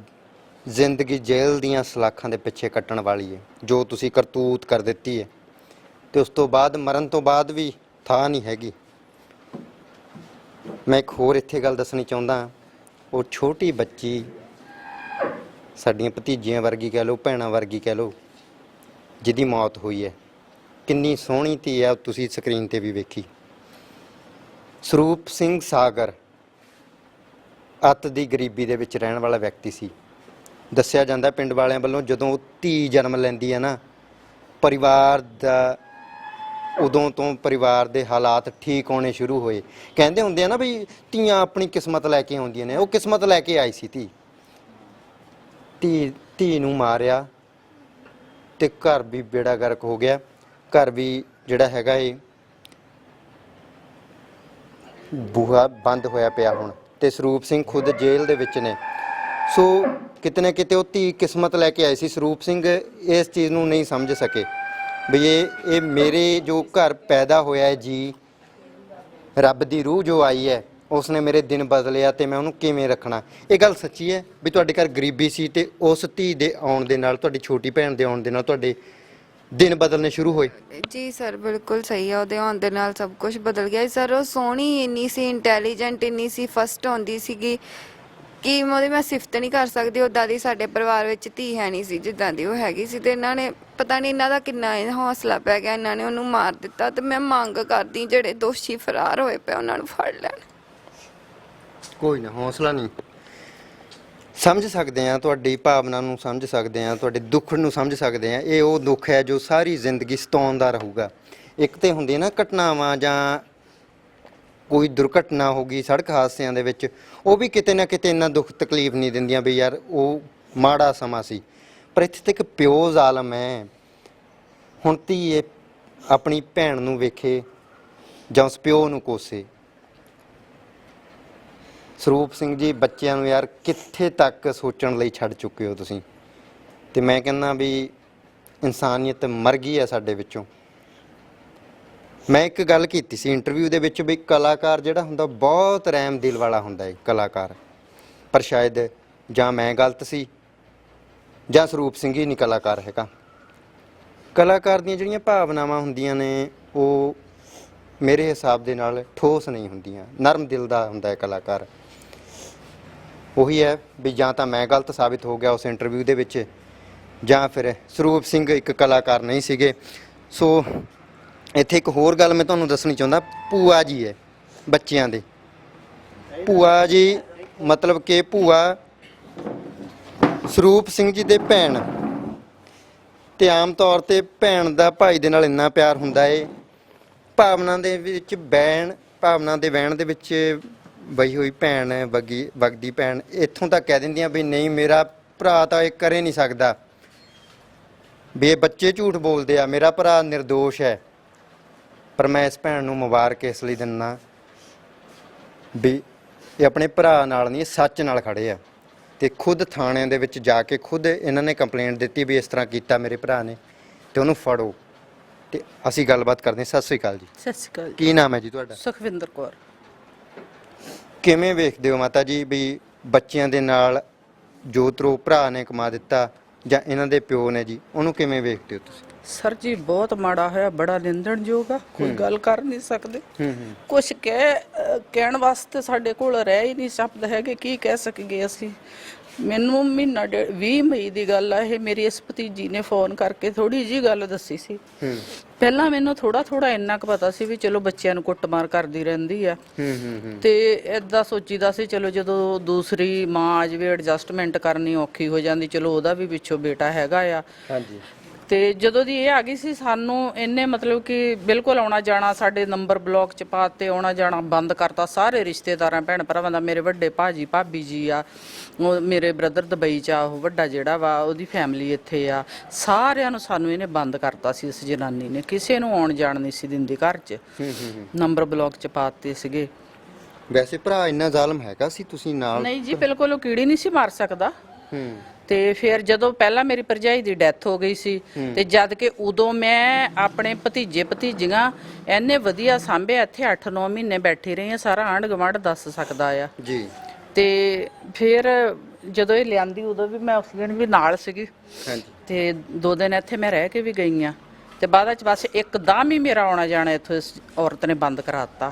Speaker 2: ਜ਼ਿੰਦਗੀ ਜੇਲ੍ਹ ਦੀਆਂ ਸਲਾਖਾਂ ਦੇ ਪਿੱਛੇ ਕੱਟਣ ਵਾਲੀ ਹੈ, ਜੋ ਤੁਸੀਂ ਕਰਤੂਤ ਕਰ ਦਿੱਤੀ ਹੈ ਤੇ ਉਸ ਤੋਂ ਬਾਅਦ ਮਰਨ ਤੋਂ ਬਾਅਦ ਵੀ ਥਾਂ ਨਹੀਂ ਹੈਗੀ। ਮੈਂ ਇੱਕ ਹੋਰ ਇੱਥੇ ਗੱਲ ਦੱਸਣੀ ਚਾਹੁੰਦਾ, ਉਹ ਛੋਟੀ ਬੱਚੀ ਸਾਡੀਆਂ ਭਤੀਜੀਆਂ ਵਰਗੀ ਕਹਿ ਲਓ, ਭੈਣਾਂ ਵਰਗੀ ਕਹਿ ਲਓ, ਜਿਹਦੀ ਮੌਤ ਹੋਈ ਹੈ, ਕਿੰਨੀ ਸੋਹਣੀ ਧੀ ਹੈ, ਤੁਸੀਂ ਸਕਰੀਨ ਤੇ ਵੀ ਵੇਖੀ। ਸਰੂਪ ਸਿੰਘ ਸਾਗਰ ਅੱਤ ਦੀ ਗਰੀਬੀ ਦੇ ਵਿੱਚ ਰਹਿਣ ਵਾਲਾ ਵਿਅਕਤੀ ਸੀ। ਦੱਸਿਆ ਜਾਂਦਾ ਪਿੰਡ ਵਾਲਿਆਂ ਵੱਲੋਂ ਜਦੋਂ ਉਹ ਧੀ ਜਨਮ ਲੈਂਦੀ ਹੈ ਨਾ, ਪਰਿਵਾਰ ਦਾ ਉਦੋਂ ਤੋਂ ਪਰਿਵਾਰ ਦੇ ਹਾਲਾਤ ਠੀਕ ਹੋਣੇ ਸ਼ੁਰੂ ਹੋਏ। ਕਹਿੰਦੇ ਹੁੰਦੇ ਆ ਨਾ ਵੀ ਧੀਆਂ ਆਪਣੀ ਕਿਸਮਤ ਲੈ ਕੇ ਆਉਂਦੀਆਂ ਨੇ, ਉਹ ਕਿਸਮਤ ਲੈ ਕੇ ਆਈ ਸੀ। ਧੀ ਨੂੰ ਮਾਰਿਆ ਤੇ ਘਰ ਵੀ ਬੇੜਾ ਗਰਕ ਹੋ ਗਿਆ। ਘਰ ਵੀ ਜਿਹੜਾ ਹੈਗਾ ਇਹ ਬੂਹਾ ਬੰਦ ਹੋਇਆ ਪਿਆ ਹੁਣ, ਤੇ ਸਰੂਪ ਸਿੰਘ ਖੁਦ ਜੇਲ੍ਹ ਦੇ ਵਿੱਚ ਨੇ। ਸੋ ਕਿਤੇ ਨਾ ਕਿਤੇ ਉਹ ਧੀ ਕਿਸਮਤ ਲੈ ਕੇ ਆਏ ਸੀ। ਸਰੂਪ ਸਿੰਘ ਇਸ ਚੀਜ਼ ਨੂੰ ਨਹੀਂ ਸਮਝ ਸਕੇ ਵੀ ਇਹ ਮੇਰੇ ਜੋ ਘਰ ਪੈਦਾ ਹੋਇਆ ਹੈ ਜੀ, ਰੱਬ ਦੀ ਰੂਹ ਜੋ ਆਈ ਹੈ, ਉਸਨੇ ਮੇਰੇ ਦਿਨ ਬਦਲਿਆ ਤੇ ਮੈਂ ਉਹਨੂੰ ਕਿਵੇਂ ਰੱਖਣਾ। ਇਹ ਗੱਲ ਸੱਚੀ ਹੈ ਵੀ ਤੁਹਾਡੇ ਘਰ ਗਰੀਬੀ ਸੀ ਤੇ ਉਸ ਧੀ ਦੇ ਆਉਣ ਦੇ ਨਾਲ, ਤੁਹਾਡੀ ਛੋਟੀ ਭੈਣ ਦੇ ਆਉਣ ਦੇ ਨਾਲ ਤੁਹਾਡੇ ਦਿਨ ਬਦਲਣੇ ਸ਼ੁਰੂ ਹੋਏ?
Speaker 3: ਜੀ ਸਰ, ਬਿਲਕੁਲ ਸਹੀ ਆ। ਉਹਦੇ ਆਉਣ ਦੇ ਨਾਲ ਸਭ ਕੁਝ ਬਦਲ ਗਿਆ ਸਰ। ਉਹ ਸੋਹਣੀ ਇੰਨੀ ਸੀ, ਇੰਟੈਲੀਜੈਂਟ ਇੰਨੀ ਸੀ, ਫਸਟ ਆਉਂਦੀ ਸੀਗੀ ਕਿ ਉਹਦੀ ਮੈਂ ਸਿਫਤ ਨਹੀਂ ਕਰ ਸਕਦੀ। ਉੱਦਾਂ ਦੀ ਸਾਡੇ ਪਰਿਵਾਰ ਵਿੱਚ ਧੀ ਹੈ ਨਹੀਂ ਸੀ ਜਿੱਦਾਂ ਦੀ ਉਹ ਹੈਗੀ ਸੀ। ਤੇ ਇਹਨਾਂ ਨੇ ਪਤਾ ਨਹੀਂ ਇਹਨਾਂ ਦਾ ਕਿੰਨਾ ਹੌਸਲਾ ਪੈ ਗਿਆ, ਇਹਨਾਂ ਨੇ ਉਹਨੂੰ ਮਾਰ ਦਿੱਤਾ। ਤੇ ਮੈਂ ਮੰਗ ਕਰਦੀ ਜਿਹੜੇ ਦੋਸ਼ੀ ਫਰਾਰ ਹੋਏ ਪਏ ਉਹਨਾਂ ਨੂੰ ਫੜ ਲੈਣ।
Speaker 2: ਕੋਈ ਨਾ, ਹੌਸਲਾ ਨਹੀਂ, ਸਮਝ ਸਕਦੇ ਹਾਂ ਤੁਹਾਡੀ ਭਾਵਨਾ ਨੂੰ, ਸਮਝ ਸਕਦੇ ਹਾਂ ਤੁਹਾਡੇ ਦੁੱਖ ਨੂੰ, ਸਮਝ ਸਕਦੇ ਹਾਂ। ਇਹ ਉਹ ਦੁੱਖ ਹੈ ਜੋ ਸਾਰੀ ਜ਼ਿੰਦਗੀ ਸਤਾਉਂਦਾ ਰਹੂਗਾ। ਇੱਕ ਤੇ ਹੁੰਦੀ ਨਾ ਘਟਨਾਵਾਂ ਜਾਂ ਕੋਈ ਦੁਰਘਟਨਾ ਹੋ ਗਈ ਸੜਕ ਹਾਦਸਿਆਂ ਦੇ ਵਿੱਚ, ਉਹ ਵੀ ਕਿਤੇ ਨਾ ਕਿਤੇ ਇੰਨਾ ਦੁੱਖ ਤਕਲੀਫ ਨਹੀਂ ਦਿੰਦੀਆਂ ਵੀ ਯਾਰ ਉਹ ਮਾੜਾ ਸਮਾਂ ਸੀ। ਪਰ ਇੱਥੇ ਤੱਕ ਪਿਓ ਜ਼ਾਲਮ ਹੈ। ਹੁਣ ਧੀ ਆਪਣੀ ਭੈਣ ਨੂੰ ਵੇਖੇ ਜਾਂ ਉਸ ਪਿਓ ਨੂੰ ਕੋਸੇ। ਸਰੂਪ ਸਿੰਘ ਜੀ, ਬੱਚਿਆਂ ਨੂੰ ਯਾਰ ਕਿੱਥੇ ਤੱਕ ਸੋਚਣ ਲਈ ਛੱਡ ਚੁੱਕੇ ਹੋ ਤੁਸੀਂ। ਤੇ ਮੈਂ ਕਹਿੰਦਾ ਵੀ ਇਨਸਾਨੀਅਤ ਮਰ ਗਈ ਹੈ ਸਾਡੇ ਵਿੱਚੋਂ। ਮੈਂ ਇੱਕ ਗੱਲ ਕੀਤੀ ਸੀ ਇੰਟਰਵਿਊ ਦੇ ਵਿੱਚ ਵੀ ਕਲਾਕਾਰ ਜਿਹੜਾ ਹੁੰਦਾ ਬਹੁਤ ਰਹਿਮ ਦਿਲ ਵਾਲਾ ਹੁੰਦਾ ਹੈ ਕਲਾਕਾਰ। ਪਰ ਸ਼ਾਇਦ ਜਾਂ ਮੈਂ ਗਲਤ ਸੀ ਜਾਂ ਸਰੂਪ ਸਿੰਘ ਹੀ ਨਹੀਂ ਕਲਾਕਾਰ ਹੈਗਾ। ਕਲਾਕਾਰ ਦੀਆਂ ਜਿਹੜੀਆਂ ਭਾਵਨਾਵਾਂ ਹੁੰਦੀਆਂ ਨੇ ਉਹ ਮੇਰੇ ਹਿਸਾਬ ਦੇ ਨਾਲ ਠੋਸ ਨਹੀਂ ਹੁੰਦੀਆਂ, ਨਰਮ ਦਿਲ ਦਾ ਹੁੰਦਾ ਹੈ ਕਲਾਕਾਰ। ਉਹੀ ਹੈ ਵੀ ਜਾਂ ਤਾਂ ਮੈਂ ਗਲਤ ਸਾਬਿਤ ਹੋ ਗਿਆ ਉਸ ਇੰਟਰਵਿਊ ਦੇ ਵਿੱਚ, ਜਾਂ ਫਿਰ ਸਰੂਪ ਸਿੰਘ ਇੱਕ ਕਲਾਕਾਰ ਨਹੀਂ ਸੀਗੇ। ਸੋ ਇੱਥੇ ਇੱਕ ਹੋਰ ਗੱਲ ਮੈਂ ਤੁਹਾਨੂੰ ਦੱਸਣੀ ਚਾਹੁੰਦਾ। ਭੂਆ ਜੀ ਹੈ ਬੱਚਿਆਂ ਦੇ, ਭੂਆ ਜੀ ਮਤਲਬ ਕਿ ਭੂਆ ਸਰੂਪ ਸਿੰਘ ਜੀ ਦੇ ਭੈਣ ਤੇ ਆਮ ਤੌਰ ਤੇ ਭੈਣ ਦਾ ਭਾਈ ਦੇ ਨਾਲ ਇੰਨਾ ਪਿਆਰ ਹੁੰਦਾ ਏ, ਭਾਵਨਾ ਦੇ ਵਹਿਣ ਦੇ ਵਿੱਚ ਬਈ ਹੋਈ ਭੈਣ ਵਗਦੀ ਭੈਣ ਇੱਥੋਂ ਤੱਕ ਕਹਿ ਦਿੰਦੀਆਂ ਵੀ ਨਹੀਂ ਮੇਰਾ ਭਰਾ ਤਾਂ ਇਹ ਕਰੇ ਨਹੀਂ ਸਕਦਾ, ਵੀ ਇਹ ਬੱਚੇ ਝੂਠ ਬੋਲਦੇ ਆ, ਮੇਰਾ ਭਰਾ ਨਿਰਦੋਸ਼ ਹੈ। ਪਰ ਮੈਂ ਇਸ ਭੈਣ ਨੂੰ ਮੁਬਾਰਕ ਇਸ ਲਈ ਦਿੰਦਾ ਵੀ ਇਹ ਆਪਣੇ ਭਰਾ ਨਾਲ ਨਹੀਂ, ਸੱਚ ਨਾਲ ਖੜੇ ਆ। ਤੇ ਖੁਦ ਥਾਣਿਆਂ ਦੇ ਵਿੱਚ ਜਾ ਕੇ ਖੁਦ ਇਹਨਾਂ ਨੇ ਕੰਪਲੇਂਟ ਦਿੱਤੀ ਵੀ ਇਸ ਤਰ੍ਹਾਂ ਕੀਤਾ ਮੇਰੇ ਭਰਾ ਨੇ ਤੇ ਉਹਨੂੰ ਫੜੋ। ਤੇ ਅਸੀਂ ਗੱਲਬਾਤ ਕਰਦੇ ਹਾਂ। ਸਤਿ ਸ੍ਰੀ ਅਕਾਲ ਜੀ।
Speaker 6: ਸਤਿ ਸ਼੍ਰੀ ਅਕਾਲ ਜੀ।
Speaker 2: ਕੀ ਨਾਮ ਹੈ ਜੀ ਤੁਹਾਡਾ?
Speaker 6: ਸੁਖਵਿੰਦਰ ਕੌਰ।
Speaker 2: ਕਿਵੇਂ ਵੇਖਦੇ ਹੋ ਮਾਤਾ ਜੀ ਵੀ ਬੱਚਿਆਂ ਦੇ ਨਾਲ ਜੋ ਤਰੋ ਭਰਾ ਨੇ ਕਮਾ ਦਿੱਤਾ ਜਾਂ ਇਹਨਾਂ ਦੇ ਪਿਓ ਨੇ ਜੀ, ਉਹਨੂੰ ਕਿਵੇਂ ਵੇਖਦੇ ਹੋ ਤੁਸੀਂ?
Speaker 6: ਸਰ ਜੀ ਬਹੁਤ ਮਾੜਾ ਹੋਇਆ, ਬੜਾ ਨਿੰਦਣਯੋਗ ਆ, ਕੋਈ ਗੱਲ ਕਰ ਨਹੀਂ ਸਕਦੇ। ਕੁਝ ਕਹਿਣ ਵਾਸਤੇ ਸਾਡੇ ਕੋਲ ਰਹਿ ਹੀ ਨਹੀਂ ਸ਼ਬਦ ਹੈਗੇ, ਕੀ ਕਹਿ ਸਕੀਏ ਅਸੀਂ। ਮੈਨੂੰ ਮਹੀਨਾ 20 ਮਈ ਦੀ ਗੱਲ ਆ ਇਹ, ਮੇਰੀ ਇਸ ਭਤੀਜੀ ਨੇ ਫੋਨ ਕਰਕੇ ਥੋੜੀ ਜੀ ਗੱਲ ਦੱਸੀ ਸੀ। ਪਹਿਲਾਂ ਮੈਨੂੰ ਥੋੜਾ ਇੰਨਾ ਕੁ ਪਤਾ ਸੀ ਵੀ ਚਲੋ ਬੱਚਿਆਂ ਨੂੰ ਕੁੱਟਮਾਰ ਕਰਦੀ ਰਹਿੰਦੀ ਆ, ਤੇ ਏਦਾਂ ਸੋਚੀਦਾ ਸੀ ਚਲੋ ਜਦੋਂ ਦੂਸਰੀ ਮਾਂ ਆ ਜਾਵੇ ਐਡਜਸਟਮੈਂਟ ਕਰਨੀ ਔਖੀ ਹੋ ਜਾਂਦੀ, ਚਲੋ ਉਹਦਾ ਵੀ ਪਿੱਛੋਂ ਬੇਟਾ ਹੈਗਾ ਆ।
Speaker 2: ਹਾਂਜੀ।
Speaker 6: ਤੇ ਜਦੋਂ ਦੀ ਇਹ ਆ ਗਈ ਸੀ ਸਾਨੂੰ ਇਹਨੇ ਮਤਲਬ ਕਿ ਬਿਲਕੁਲ ਆਉਣਾ ਜਾਣਾ, ਸਾਡੇ ਨੰਬਰ ਬਲੌਕ ਚ ਪਾਤੇ, ਆਉਣਾ ਜਾਣਾ ਬੰਦ ਕਰਤਾ। ਸਾਰੇ ਰਿਸ਼ਤੇਦਾਰਾਂ ਭੈਣ ਭਰਾਵਾਂ ਦਾ, ਮੇਰੇ ਵੱਡੇ ਭਾਜੀ ਭਾਬੀ ਜੀ ਆ, ਉਹ ਮੇਰੇ ਬ੍ਰਦਰ ਦੁਬਈ ਚ ਆ, ਉਹ ਵੱਡਾ ਜਿਹੜਾ ਵਾ ਉਹਦੀ ਫੈਮਿਲੀ ਇੱਥੇ ਆ, ਸਾਰਿਆਂ ਨੂੰ ਸਾਨੂੰ ਇਹਨੇ ਬੰਦ ਕਰਤਾ ਸੀ। ਇਸ ਜਨਾਨੀ ਨੇ ਕਿਸੇ ਨੂੰ ਆਉਣ ਜਾਣ ਨਹੀਂ ਸੀ ਦਿੰਦੀ ਘਰ ਚ, ਨੰਬਰ ਬਲੌਕ ਚ ਪਾਤੇ ਸੀਗੇ।
Speaker 2: ਵੈਸੇ ਭਰਾ ਇੰਨਾ ਜ਼ਾਲਮ ਹੈਗਾ ਸੀ ਤੁਸੀਂ ਨਾਲ?
Speaker 6: ਨਹੀਂ ਜੀ ਬਿਲਕੁਲ, ਉਹ ਕੀੜੀ ਨਹੀਂ ਸੀ ਮਾਰ ਸਕਦਾ। ਤੇ ਫਿਰ ਜਦੋਂ ਪਹਿਲਾਂ ਮੇਰੀ ਭਰਜਾਈ ਦੀ ਡੈਥ ਹੋ ਗਈ ਸੀ ਤੇ ਜਦ ਕਿ ਉਦੋਂ ਮੈਂ ਆਪਣੇ ਭਤੀਜੀਆਂ ਐਨੇ ਵਧੀਆ ਸਾਂਭਿਆ, ਇੱਥੇ 8-9 ਮਹੀਨੇ ਬੈਠੀ ਰਹੀ ਆ, ਸਾਰਾ ਆਂਢ ਗੁਆਂਢ ਦੱਸ ਸਕਦਾ ਆ
Speaker 2: ਜੀ। ਤੇ
Speaker 6: ਫਿਰ ਜਦੋਂ ਇਹ ਲਿਆਂਦੀ ਉਦੋਂ ਵੀ ਮੈਂ ਉਸ ਦਿਨ ਵੀ ਨਾਲ ਸੀਗੀ।
Speaker 2: ਹਾਂਜੀ।
Speaker 6: ਤੇ 2 ਦਿਨ ਇੱਥੇ ਮੈਂ ਰਹਿ ਕੇ ਵੀ ਗਈ ਆ, ਤੇ ਬਾਅਦ ਵਿੱਚ ਬਸ ਇੱਕਦਮ ਹੀ ਮੇਰਾ ਆਉਣਾ ਜਾਣਾ ਇੱਥੋਂ ਇਸ ਔਰਤ ਨੇ ਬੰਦ ਕਰਾਤਾ।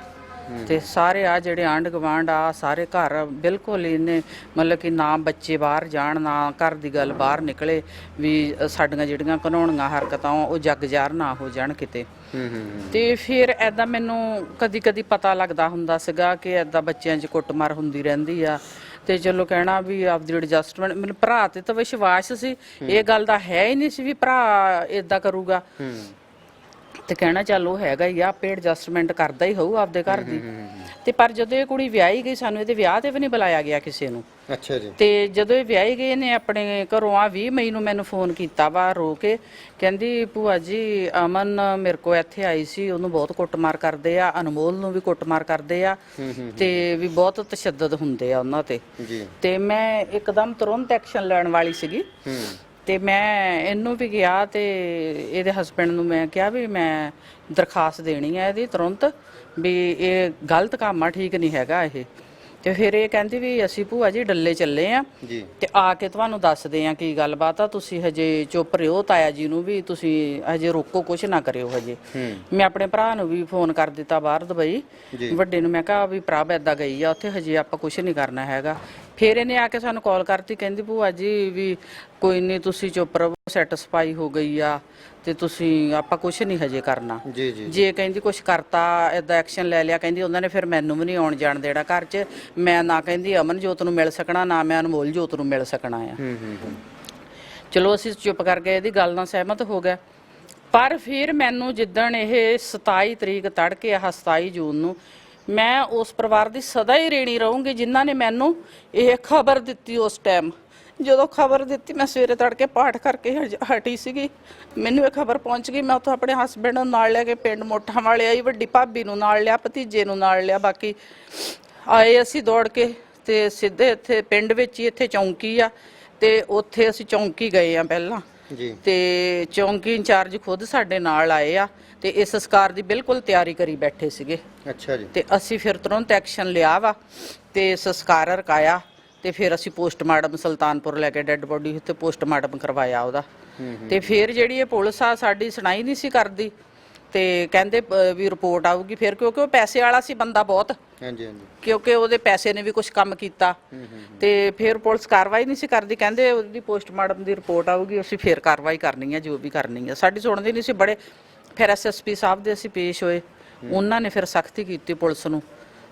Speaker 6: ਤੇ ਸਾਰੇ ਆ ਜਿਹੜੇ ਆਂਢ ਗੁਆਂਢ ਆ ਸਾਰੇ ਘਰ ਬਿਲਕੁਲ ਇਹਨੇ ਮਤਲਬ ਕਿ ਨਾ ਬੱਚੇ ਬਾਹਰ ਜਾਣ, ਨਾ ਘਰ ਦੀ ਗੱਲ ਬਾਹਰ ਨਿਕਲੇ, ਵੀ ਸਾਡੀਆਂ ਜਿਹੜੀਆਂ ਘਿਨਾਉਣੀਆਂ ਹਰਕਤਾਂ ਉਹ ਜੱਗ ਜ਼ਾਹਰ ਨਾ ਹੋ ਜਾਣ ਕਿਤੇ। ਤੇ ਫਿਰ ਐਦਾਂ ਮੈਨੂੰ ਕਦੀ ਪਤਾ ਲੱਗਦਾ ਹੁੰਦਾ ਸੀਗਾ ਕਿ ਐਦਾਂ ਬੱਚਿਆਂ 'ਚ ਕੁੱਟਮਾਰ ਹੁੰਦੀ ਰਹਿੰਦੀ ਆ। ਤੇ ਚਲੋ ਕਹਿਣਾ ਵੀ ਆਪਦੀ ਐਡਜਸਟਮੈਂਟ, ਮੈਨੂੰ ਭਰਾ ਤੇ ਤਾਂ ਵਿਸ਼ਵਾਸ ਸੀ, ਇਹ ਗੱਲ ਦਾ ਹੈ ਹੀ ਨਹੀਂ ਸੀ ਵੀ ਭਰਾ ਏਦਾਂ ਕਰੂਗਾ। ਤੇ ਕਹਿਣਾ ਚੱਲ ਉਹ ਹੈਗਾ ਹੀ ਆ, ਆਪੇ ਐਡਜਸਟਮੈਂਟ ਕਰਦਾ ਹੀ ਹੋਊ ਆਪਦੇ ਘਰ ਦੀ। ਤੇ ਪਰ ਜਦੋਂ ਇਹ ਕੁੜੀ ਵਿਆਹੀ ਗਈ, ਸਾਨੂੰ ਇਹਦੇ ਵਿਆਹ ਤੇ ਵੀ ਨਹੀਂ ਬੁਲਾਇਆ ਗਿਆ ਕਿਸੇ ਨੂੰ।
Speaker 2: ਅੱਛਾ ਜੀ।
Speaker 6: ਤੇ ਜਦੋਂ ਇਹ ਵਿਆਹੀ ਗਈ ਨੇ ਆਪਣੇ ਘਰੋਂ ਆ 20 ਮਈ ਨੂੰ ਮੈਨੂੰ ਫੋਨ ਕੀਤਾ ਵਾ ਰੋ ਕੇ, ਕਹਿੰਦੀ ਭੂਆ ਜੀ ਅਮਨ ਮੇਰੇ ਕੋ ਇੱਥੇ ਆਈ ਸੀ, ਉਹਨੂੰ ਬਹੁਤ ਕੁੱਟਮਾਰ ਕਰਦੇ ਆ, ਅਨਮੋਲ ਨੂੰ ਵੀ ਕੁੱਟਮਾਰ ਕਰਦੇ ਆ, ਤੇ ਵੀ ਬਹੁਤ ਤਸ਼ੱਦਦ ਹੁੰਦੇ ਆ ਉਹਨਾਂ ਤੇ। ਤੇ ਮੈਂ ਇੱਕਦਮ ਤੁਰੰਤ ਐਕਸ਼ਨ ਲੈਣ ਵਾਲੀ ਸੀਗੀ। ਤੇ ਮੈਂ ਇਹਨੂੰ ਵੀ ਗਿਆ ਤੇ ਇਹਦੇ ਹਸਬੈਂਡ ਨੂੰ ਮੈਂ ਕਿਹਾ ਵੀ ਮੈਂ ਦਰਖਾਸਤ ਦੇਣੀ ਹੈ ਇਹਦੀ ਤੁਰੰਤ, ਵੀ ਇਹ ਗਲਤ ਕੰਮ ਆ, ਠੀਕ ਨਹੀਂ ਹੈਗਾ ਇਹ। ਤੇ ਫਿਰ ਇਹ ਕਹਿੰਦੀ ਵੀ ਅਸੀਂ ਭੂਆ ਜੀ ਡੱਲੇ ਚੱਲੇ ਆ ਤੇ ਆ ਕੇ ਤੁਹਾਨੂੰ ਦੱਸਦੇ ਆ ਕੀ ਗੱਲਬਾਤ ਆ, ਤੁਸੀਂ ਹਜੇ ਚੁੱਪ ਰਿਓ, ਤਾਇਆ ਜੀ ਨੂੰ ਵੀ ਤੁਸੀਂ ਹਜੇ ਰੋਕੋ, ਕੁਛ ਨਾ ਕਰਿਓ ਹਜੇ। ਮੈਂ ਆਪਣੇ ਭਰਾ ਨੂੰ ਵੀ ਫੋਨ ਕਰ ਦਿੱਤਾ ਬਾਹਰ ਦੁਬਈ, ਵੱਡੇ ਨੂੰ ਮੈਂ ਕਿਹਾ ਵੀ ਭਰਾ ਏਦਾਂ ਗਈ ਆ ਉੱਥੇ, ਹਜੇ ਆਪਾਂ ਕੁਛ ਨਹੀਂ ਕਰਨਾ ਹੈਗਾ। ਫਿਰ ਇਹਨੇ ਆ ਕੇ ਸਾਨੂੰ ਕਾਲ ਕਰਤੀ, ਕਹਿੰਦੀ ਭੂਆ ਜੀ ਵੀ ਕੋਈ ਨਹੀਂ ਤੁਸੀਂ ਚੁੱਪ ਰਹੋ, ਸੈਟੀਸਫਾਈ ਹੋ ਗਈ ਆ ਤੇ ਤੁਸੀਂ ਆਪਾਂ ਕੁਛ ਨਹੀਂ ਹਜੇ ਕਰਨਾ। ਜੇ ਕਹਿੰਦੀ ਕੁਛ ਕਰਤਾ ਏਦਾਂ ਐਕਸ਼ਨ ਲੈ ਲਿਆ, ਕਹਿੰਦੀ ਉਹਨਾਂ ਨੇ ਫਿਰ ਮੈਨੂੰ ਵੀ ਨਹੀਂ ਆਉਣ ਜਾਣ ਦੇਣਾ ਘਰ 'ਚ। ਮੈਂ ਨਾ ਕਹਿੰਦੀ ਅਮਨਜੋਤ ਨੂੰ ਮਿਲ ਸਕਣਾ, ਨਾ ਮੈਂ ਅਨਮੋਲ ਜੋਤ ਨੂੰ ਮਿਲ ਸਕਣਾ ਆ। ਚਲੋ ਅਸੀਂ ਚੁੱਪ ਕਰ ਗਏ, ਇਹਦੀ ਗੱਲ ਨਾਲ ਸਹਿਮਤ ਹੋ ਗਿਆ। ਪਰ ਫਿਰ ਮੈਨੂੰ ਜਿੱਦਣ ਇਹ 27 ਤਰੀਕ ਤੜਕੇ ਆਹ 27 ਜੂਨ ਨੂੰ, ਮੈਂ ਉਸ ਪਰਿਵਾਰ ਦੀ ਸਦਾ ਹੀ ਰੇਣੀ ਰਹੂੰਗੀ ਜਿਨ੍ਹਾਂ ਨੇ ਮੈਨੂੰ ਇਹ ਖਬਰ ਦਿੱਤੀ। ਉਸ ਟਾਈਮ ਜਦੋਂ ਖਬਰ ਦਿੱਤੀ, ਮੈਂ ਸਵੇਰੇ ਤੜਕੇ ਪਾਠ ਕਰਕੇ ਹਟੀ ਸੀਗੀ, ਮੈਨੂੰ ਇਹ ਖਬਰ ਪਹੁੰਚ ਗਈ। ਮੈਂ ਉੱਥੋਂ ਆਪਣੇ ਹਸਬੈਂਡ ਨੂੰ ਨਾਲ ਲੈ ਕੇ ਪਿੰਡ ਮੋਠਾਂ ਵਾਲੇ ਆਈ, ਵੱਡੀ ਭਾਬੀ ਨੂੰ ਨਾਲ ਲਿਆ, ਭਤੀਜੇ ਨੂੰ ਨਾਲ ਲਿਆ, ਬਾਕੀ ਆਏ ਅਸੀਂ ਦੌੜ ਕੇ ਤੇ ਸਿੱਧੇ ਇੱਥੇ ਪਿੰਡ ਵਿੱਚ ਹੀ ਇੱਥੇ ਚੌਂਕੀ ਆ, ਤੇ ਉੱਥੇ ਅਸੀਂ ਚੌਂਕੀ ਗਏ ਆ ਪਹਿਲਾਂ। ਤੇ ਚੌਂਕੀ ਇੰਚਾਰਜ ਖੁਦ ਸਾਡੇ ਨਾਲ ਆਏ ਆ ਤੇ ਇਸ ਸੰਸਕਾਰ ਦੀ ਬਿਲਕੁਲ ਤਿਆਰੀ ਕਰੀ ਬੈਠੇ ਸੀਗੇ।
Speaker 2: ਅੱਛਾ ਜੀ।
Speaker 6: ਤੇ ਅਸੀਂ ਫਿਰ ਤੁਰੰਤ ਐਕਸ਼ਨ ਲਿਆ ਵਾ ਤੇ ਸੰਸਕਾਰ ਰਕਾਇਆ, ਤੇ ਫਿਰ ਅਸੀਂ ਪੋਸਟਮਾਰਟਮ ਸੁਲਤਾਨਪੁਰ ਲੈ ਕੇ ਡੈੱਡ ਬੋਡੀ ਉੱਤੇ ਪੋਸਟਮਾਰਟਮ ਕਰਵਾਇਆ ਉਹਦਾ। ਤੇ ਫਿਰ ਜਿਹੜੀ ਇਹ ਪੁਲਿਸ ਆ ਸਾਡੀ ਸੁਣਾਈ ਨਹੀਂ ਸੀ ਕਰਦੀ, ਤੇ ਕਹਿੰਦੇ ਵੀ ਰਿਪੋਰਟ ਆਊਗੀ ਫਿਰ, ਕਿਉਂਕਿ ਉਹ ਪੈਸੇ ਵਾਲਾ ਸੀ ਬੰਦਾ ਬਹੁਤ, ਕਿਉਂਕਿ ਉਹਦੇ ਪੈਸੇ ਨੇ ਵੀ ਕੁਝ ਕੰਮ ਕੀਤਾ। ਤੇ ਫਿਰ ਪੁਲਿਸ ਕਾਰਵਾਈ ਨਹੀਂ ਸੀ ਕਰਦੀ, ਕਹਿੰਦੇ ਉਹਦੀ ਪੋਸਟਮਾਰਟਮ ਦੀ ਰਿਪੋਰਟ ਆਊਗੀ, ਅਸੀਂ ਫਿਰ ਕਾਰਵਾਈ ਕਰਨੀ ਹੈ ਜੋ ਵੀ ਕਰਨੀ ਹੈ। ਸਾਡੀ ਸੁਣਦੀ ਨਹੀਂ ਸੀ। ਬੜੇ ਫਿਰ SSP ਸਾਹਿਬ ਦੇ ਅਸੀਂ ਪੇਸ਼ ਹੋਏ, ਉਹਨਾਂ ਨੇ ਫਿਰ ਸਖਤੀ ਕੀਤੀ ਪੁਲਿਸ ਨੂੰ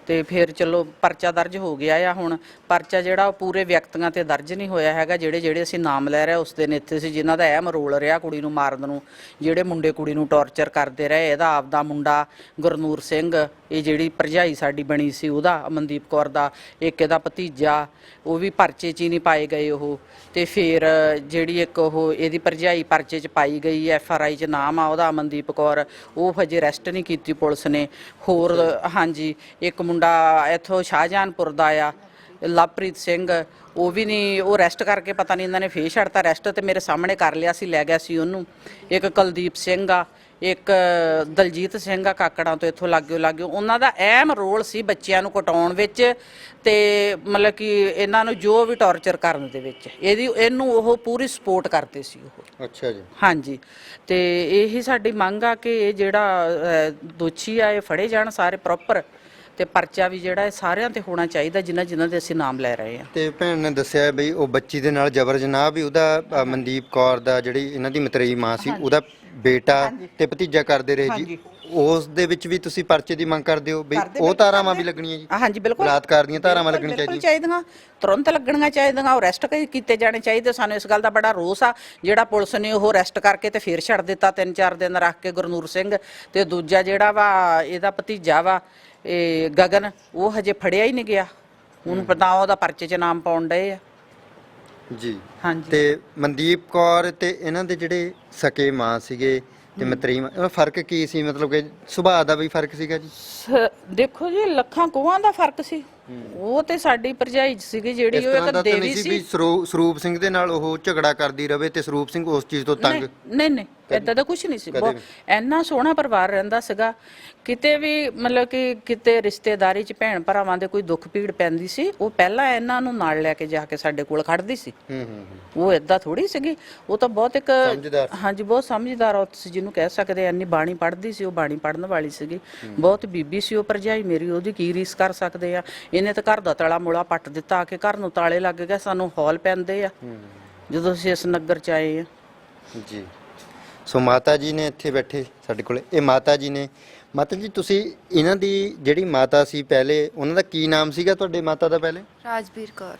Speaker 6: ਤੇ ਫਿਰ ਚਲੋ ਪਰਚਾ ਦਰਜ ਹੋ ਗਿਆ ਆ। ਹੁਣ ਪਰਚਾ ਜਿਹੜਾ ਉਹ ਪੂਰੇ ਵਿਅਕਤੀਆਂ ਤੇ ਦਰਜ ਨਹੀਂ ਹੋਇਆ ਹੈਗਾ। ਜਿਹੜੇ ਅਸੀਂ ਨਾਮ ਲੈ ਰਹੇ ਉਸ ਦਿਨ ਇੱਥੇ ਸੀ, ਜਿਨ੍ਹਾਂ ਦਾ ਅਹਿਮ ਰੋਲ ਰਿਹਾ ਕੁੜੀ ਨੂੰ ਮਾਰਨ ਨੂੰ, ਜਿਹੜੇ ਮੁੰਡੇ ਕੁੜੀ ਨੂੰ ਟੌਰਚਰ ਕਰਦੇ ਰਹੇ। ਇਹਦਾ ਆਪਦਾ ਮੁੰਡਾ ਗੁਰਨੂਰ ਸਿੰਘ, ਇਹ ਜਿਹੜੀ ਭਰਜਾਈ ਸਾਡੀ ਬਣੀ ਸੀ ਉਹਦਾ, ਅਮਨਦੀਪ ਕੌਰ ਦਾ, ਇੱਕ ਇਹਦਾ ਭਤੀਜਾ, ਉਹ ਵੀ ਪਰਚੇ 'ਚ ਹੀ ਨਹੀਂ ਪਾਏ ਗਏ ਉਹ। ਤੇ ਫਿਰ ਜਿਹੜੀ ਇੱਕ ਉਹ ਇਹਦੀ ਭਰਜਾਈ ਪਰਚੇ 'ਚ ਪਾਈ ਗਈ, FRI 'ਚ ਨਾਮ ਆ ਉਹਦਾ ਅਮਨਦੀਪ ਕੌਰ, ਉਹ ਹਜੇ ਅਰੈਸਟ ਨਹੀਂ ਕੀਤੀ ਪੁਲਿਸ ਨੇ। ਹੋਰ ਹਾਂਜੀ ਇੱਕ ਮੁੰਡਾ ਇੱਥੋਂ ਸ਼ਾਹਜਹਾਨਪੁਰ ਦਾ ਆ, ਲਵਪ੍ਰੀਤ ਸਿੰਘ, ਉਹ ਵੀ ਨਹੀਂ, ਉਹ ਅਰੈਸਟ ਕਰਕੇ ਪਤਾ ਨਹੀਂ ਇਹਨਾਂ ਨੇ ਫੇਰ ਛੱਡਤਾ ਅਰੈਸਟ, ਤੇ ਮੇਰੇ ਸਾਹਮਣੇ ਕਰ ਲਿਆ ਸੀ, ਲੈ ਗਿਆ ਸੀ ਉਹਨੂੰ। ਇੱਕ ਕੁਲਦੀਪ ਸਿੰਘ ਆ, ਇੱਕ ਦਲਜੀਤ ਸਿੰਘ ਆ ਕਾਕੜਾਂ ਤੋਂ, ਇੱਥੋਂ ਲਾਗਿਓ ਉਹਨਾਂ ਦਾ ਅਹਿਮ ਰੋਲ ਸੀ ਬੱਚਿਆਂ ਨੂੰ ਕਟਾਉਣ ਵਿੱਚ, ਤੇ ਮਤਲਬ ਕਿ ਇਹਨਾਂ ਨੂੰ ਜੋ ਵੀ ਟੌਰਚਰ ਕਰਨ ਦੇ ਵਿੱਚ ਇਹਨੂੰ ਉਹ ਪੂਰੀ ਸਪੋਰਟ ਕਰਦੇ ਸੀ ਉਹ।
Speaker 2: ਅੱਛਾ ਜੀ।
Speaker 6: ਹਾਂਜੀ, ਤੇ ਇਹੀ ਸਾਡੀ ਮੰਗ ਆ ਕਿ ਇਹ ਜਿਹੜਾ ਦੋਸ਼ੀ ਆ ਇਹ ਫੜੇ ਜਾਣ ਸਾਰੇ ਪ੍ਰੋਪਰ, ਤੇ ਪਰਚਾ ਵੀ ਜਿਹੜਾ ਇਹ ਸਾਰਿਆਂ ਤੇ ਹੋਣਾ ਚਾਹੀਦਾ ਜਿਨ੍ਹਾਂ ਦੇ ਅਸੀਂ ਨਾਮ ਲੈ ਰਹੇ ਹਾਂ।
Speaker 2: ਤੇ ਭੈਣ ਨੇ ਦੱਸਿਆ ਬਈ ਉਹ ਬੱਚੀ ਦੇ ਨਾਲ ਜਬਰ ਜਨਾਹ ਵੀ ਉਹਦਾ ਮਨਦੀਪ ਕੌਰ ਦਾ, ਜਿਹੜੀ ਇਹਨਾਂ ਦੀ ਮਤਰੇਈ ਮਾਂ ਸੀ, ਉਹਦਾ ਬੇਟਾ ਤੇ ਭਤੀਜਾ ਕਰਦੇ ਰਹੇ ਜੀ। ਉਸ ਦੇ ਵਿੱਚ ਵੀ ਤੁਸੀਂ ਪਰਚੇ ਦੀ ਮੰਗ ਕਰਦੇ ਹੋ ਬਈ ਉਹ ਧਾਰਾਵਾਂ ਵੀ ਲੱਗਣੀਆਂ ਜੀ?
Speaker 6: ਹਾਂਜੀ ਬਿਲਕੁਲ,
Speaker 2: ਬਲਾਤਕਾਰ ਦੀਆਂ ਧਾਰਾਵਾਂ ਲੱਗਣੀਆਂ
Speaker 6: ਚਾਹੀਦੀਆਂ, ਤੁਰੰਤ ਲੱਗਣੀਆਂ ਚਾਹੀਦੀਆਂ, ਅਰੈਸਟ ਕੀਤੇ ਜਾਣੇ ਚਾਹੀਦੇ। ਸਾਨੂੰ ਇਸ ਗੱਲ ਦਾ ਬੜਾ ਰੋਸ ਆ ਜਿਹੜਾ ਪੁਲਿਸ ਨੇ ਉਹ ਅਰੈਸਟ ਕਰਕੇ ਤੇ ਫੇਰ ਛੱਡ ਦਿੱਤਾ 3-4 ਦਿਨ ਰੱਖ ਕੇ ਗੁਰਨੂਰ ਸਿੰਘ। ਤੇ ਦੂਜਾ ਜਿਹੜਾ ਵਾ ਇਹਦਾ ਭਤੀਜਾ ਵਾ ਇਹ ਗਗਨ, ਉਹ ਹਜੇ ਫੜਿਆ ਹੀ ਨਹੀਂ ਗਿਆ, ਹੁਣ ਪਤਾ ਉਹਦਾ ਪਰਚੇ 'ਚ ਨਾਮ ਪਾਉਣ ਡਏ ਆ
Speaker 2: ਜੀ।
Speaker 6: ਹਾਂਜੀ।
Speaker 2: ਤੇ ਮਨਦੀਪ ਕੌਰ ਤੇ ਇਹਨਾਂ ਦੇ ਜਿਹੜੇ ਸਕੇ ਮਾਂ ਸੀਗੇ ਤੇ ਮਤਰੇਈ ਮਾਂ, ਉਹ ਫਰਕ ਕੀ ਸੀ? ਮਤਲਬ ਕਿ ਸੁਭਾਅ ਦਾ ਵੀ ਫਰਕ ਸੀਗਾ ਜੀ?
Speaker 6: ਦੇਖੋ ਜੀ ਲੱਖਾਂ ਕੋਹਾਂ ਦਾ ਫਰਕ ਸੀ। ਉਹ ਤੇ ਸਾਡੀ ਭਰਜਾਈ ਸੀਗੀ ਜਿਹੜੀ ਉਹ ਇੱਕ ਦੇਵੀ ਸੀ।
Speaker 2: ਸਰੂਪ ਸਿੰਘ ਦੇ ਨਾਲ ਉਹ ਝਗੜਾ ਕਰਦੀ ਰਵੇ ਤੇ ਸਰੂਪ ਸਿੰਘ ਉਸ ਚੀਜ਼ ਤੋਂ ਤੰਗ?
Speaker 6: ਨਹੀਂ ਏਦਾਂ ਦਾ ਕੁਝ ਨਹੀਂ ਸੀ। ਇੰਨਾ ਸੋਹਣਾ ਪਰਿਵਾਰ ਰਹਿੰਦਾ ਸੀਗਾ, ਕਿਤੇ ਵੀ ਮਤਲਬ ਕਿ ਕਿਤੇ ਰਿਸ਼ਤੇਦਾਰੀ 'ਚ ਭੈਣ ਭਰਾਵਾਂ ਦੇ ਕੋਈ ਦੁੱਖ ਪੀੜ ਪੈਂਦੀ ਸੀ, ਉਹ ਪਹਿਲਾਂ ਇਹਨਾਂ ਨੂੰ ਨਾਲ ਲੈ ਕੇ ਜਾ ਕੇ ਸਾਡੇ ਕੋਲ ਖੜਦੀ ਸੀ। ਉਹ ਏਦਾਂ ਥੋੜੀ ਸੀਗੀ, ਉਹ ਤਾਂ ਬਹੁਤ ਇੱਕ ਹਾਂਜੀ ਬਹੁਤ ਸਮਝਦਾਰ ਔਰਤ ਸੀ ਜਿਹਨੂੰ ਕਹਿ ਸਕਦੇ। ਇੰਨੀ ਬਾਣੀ ਪੜ੍ਹਦੀ ਸੀ, ਉਹ ਬਾਣੀ ਪੜ੍ਹਨ ਵਾਲੀ ਸੀਗੀ, ਬਹੁਤ ਬੀਬੀ ਸੀ ਉਹ ਭਰਜਾਈ ਮੇਰੀ, ਉਹਦੀ ਕੀ ਰੀਸ ਕਰ ਸਕਦੇ ਆ। ਇਹਨੇ ਤਾਂ ਘਰ ਦਾ ਤਲਾ ਮੋਲਾ ਪੱਟ ਦਿੱਤਾ, ਆ ਕੇ ਘਰ ਨੂੰ ਤਾਲੇ ਲੱਗ ਗਏ, ਸਾਨੂੰ ਹੌਲ ਪੈਂਦੇ ਆ ਜਦੋਂ ਅਸੀਂ ਇਸ ਨਗਰ 'ਚ ਆਏ ਆ
Speaker 2: ਜੀ। ਸੋ ਮਾਤਾ ਜੀ ਨੇ ਇੱਥੇ ਬੈਠੇ ਸਾਡੇ ਕੋਲ, ਇਹ ਮਾਤਾ ਜੀ ਨੇ। ਮਾਤਾ ਜੀ ਤੁਸੀਂ ਇਹਨਾਂ ਦੀ ਜਿਹੜੀ ਮਾਤਾ ਸੀ ਪਹਿਲੇ, ਉਹਨਾਂ ਦਾ ਕੀ ਨਾਮ ਸੀਗਾ ਤੁਹਾਡੇ ਮਾਤਾ ਦਾ ਪਹਿਲੇ?
Speaker 3: ਰਾਜਵੀਰ ਕੌਰ।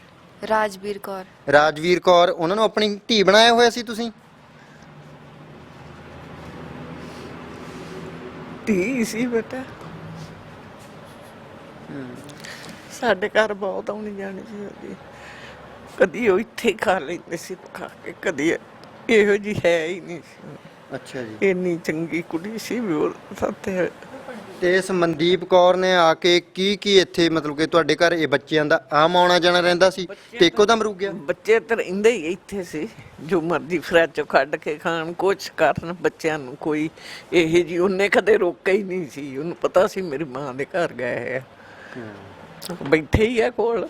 Speaker 2: ਰਾਜਵੀਰ ਕੌਰ, ਉਹਨਾਂ ਨੂੰ ਆਪਣੀ ਧੀ ਬਣਾਇਆ ਹੋਇਆ ਸੀ ਤੁਸੀਂ?
Speaker 4: ਧੀ ਸੀ ਬੇਟਾ, ਸਾਡੇ ਘਰ ਬਹੁਤ ਆਉਣੀ ਜਾਣੀ ਸੀ ਉਹਦੀ। ਕਦੀ ਉਹ ਇੱਥੇ ਖਾ ਲੈਂਦੇ ਸੀ ਖਾ ਕੇ, ਕਦੀ ਇਹੋ ਜੀ ਹੈ ਹੀ ਨਹੀਂ ਸੀ।
Speaker 2: ਅੱਛਾ ਜੀ।
Speaker 4: ਇੰਨੀ ਚੰਗੀ ਕੁੜੀ ਸੀ ਵੀ ਉਹ ਸਾਥੇ।
Speaker 2: ਤੇ ਇਸ ਮਨਦੀਪ ਕੌਰ ਨੇ ਆ ਕੇ ਕੀ ਇੱਥੇ ਮਤਲਬ ਕਿ ਤੁਹਾਡੇ ਘਰ ਇਹ ਬੱਚਿਆਂ ਦਾ ਆਮ ਆਉਣਾ ਜਾਣਾ ਰਹਿੰਦਾ ਸੀ ਤੇ ਇੱਕੋ ਦਮ ਰੁਕ ਗਿਆ?
Speaker 4: ਬੱਚੇ ਤਾਂ ਰਹਿੰਦੇ ਹੀ ਇੱਥੇ ਸੀ, ਜੋ ਮਰਜ਼ੀ ਫਰਿੱਜ ਚੋਂ ਕੱਢ ਕੇ ਖਾਣ, ਕੁਛ ਕਰਨ, ਬੱਚਿਆਂ ਨੂੰ ਕੋਈ ਇਹ ਜੀ ਉਹਨੇ ਕਦੇ ਰੋਕਿਆ ਹੀ ਨਹੀਂ ਸੀ। ਉਹਨੂੰ ਪਤਾ ਸੀ ਮੇਰੀ ਮਾਂ ਦੇ ਘਰ ਗਏ ਆ, ਬੈਠੇ ਹੀ ਆ ਕੋਲ।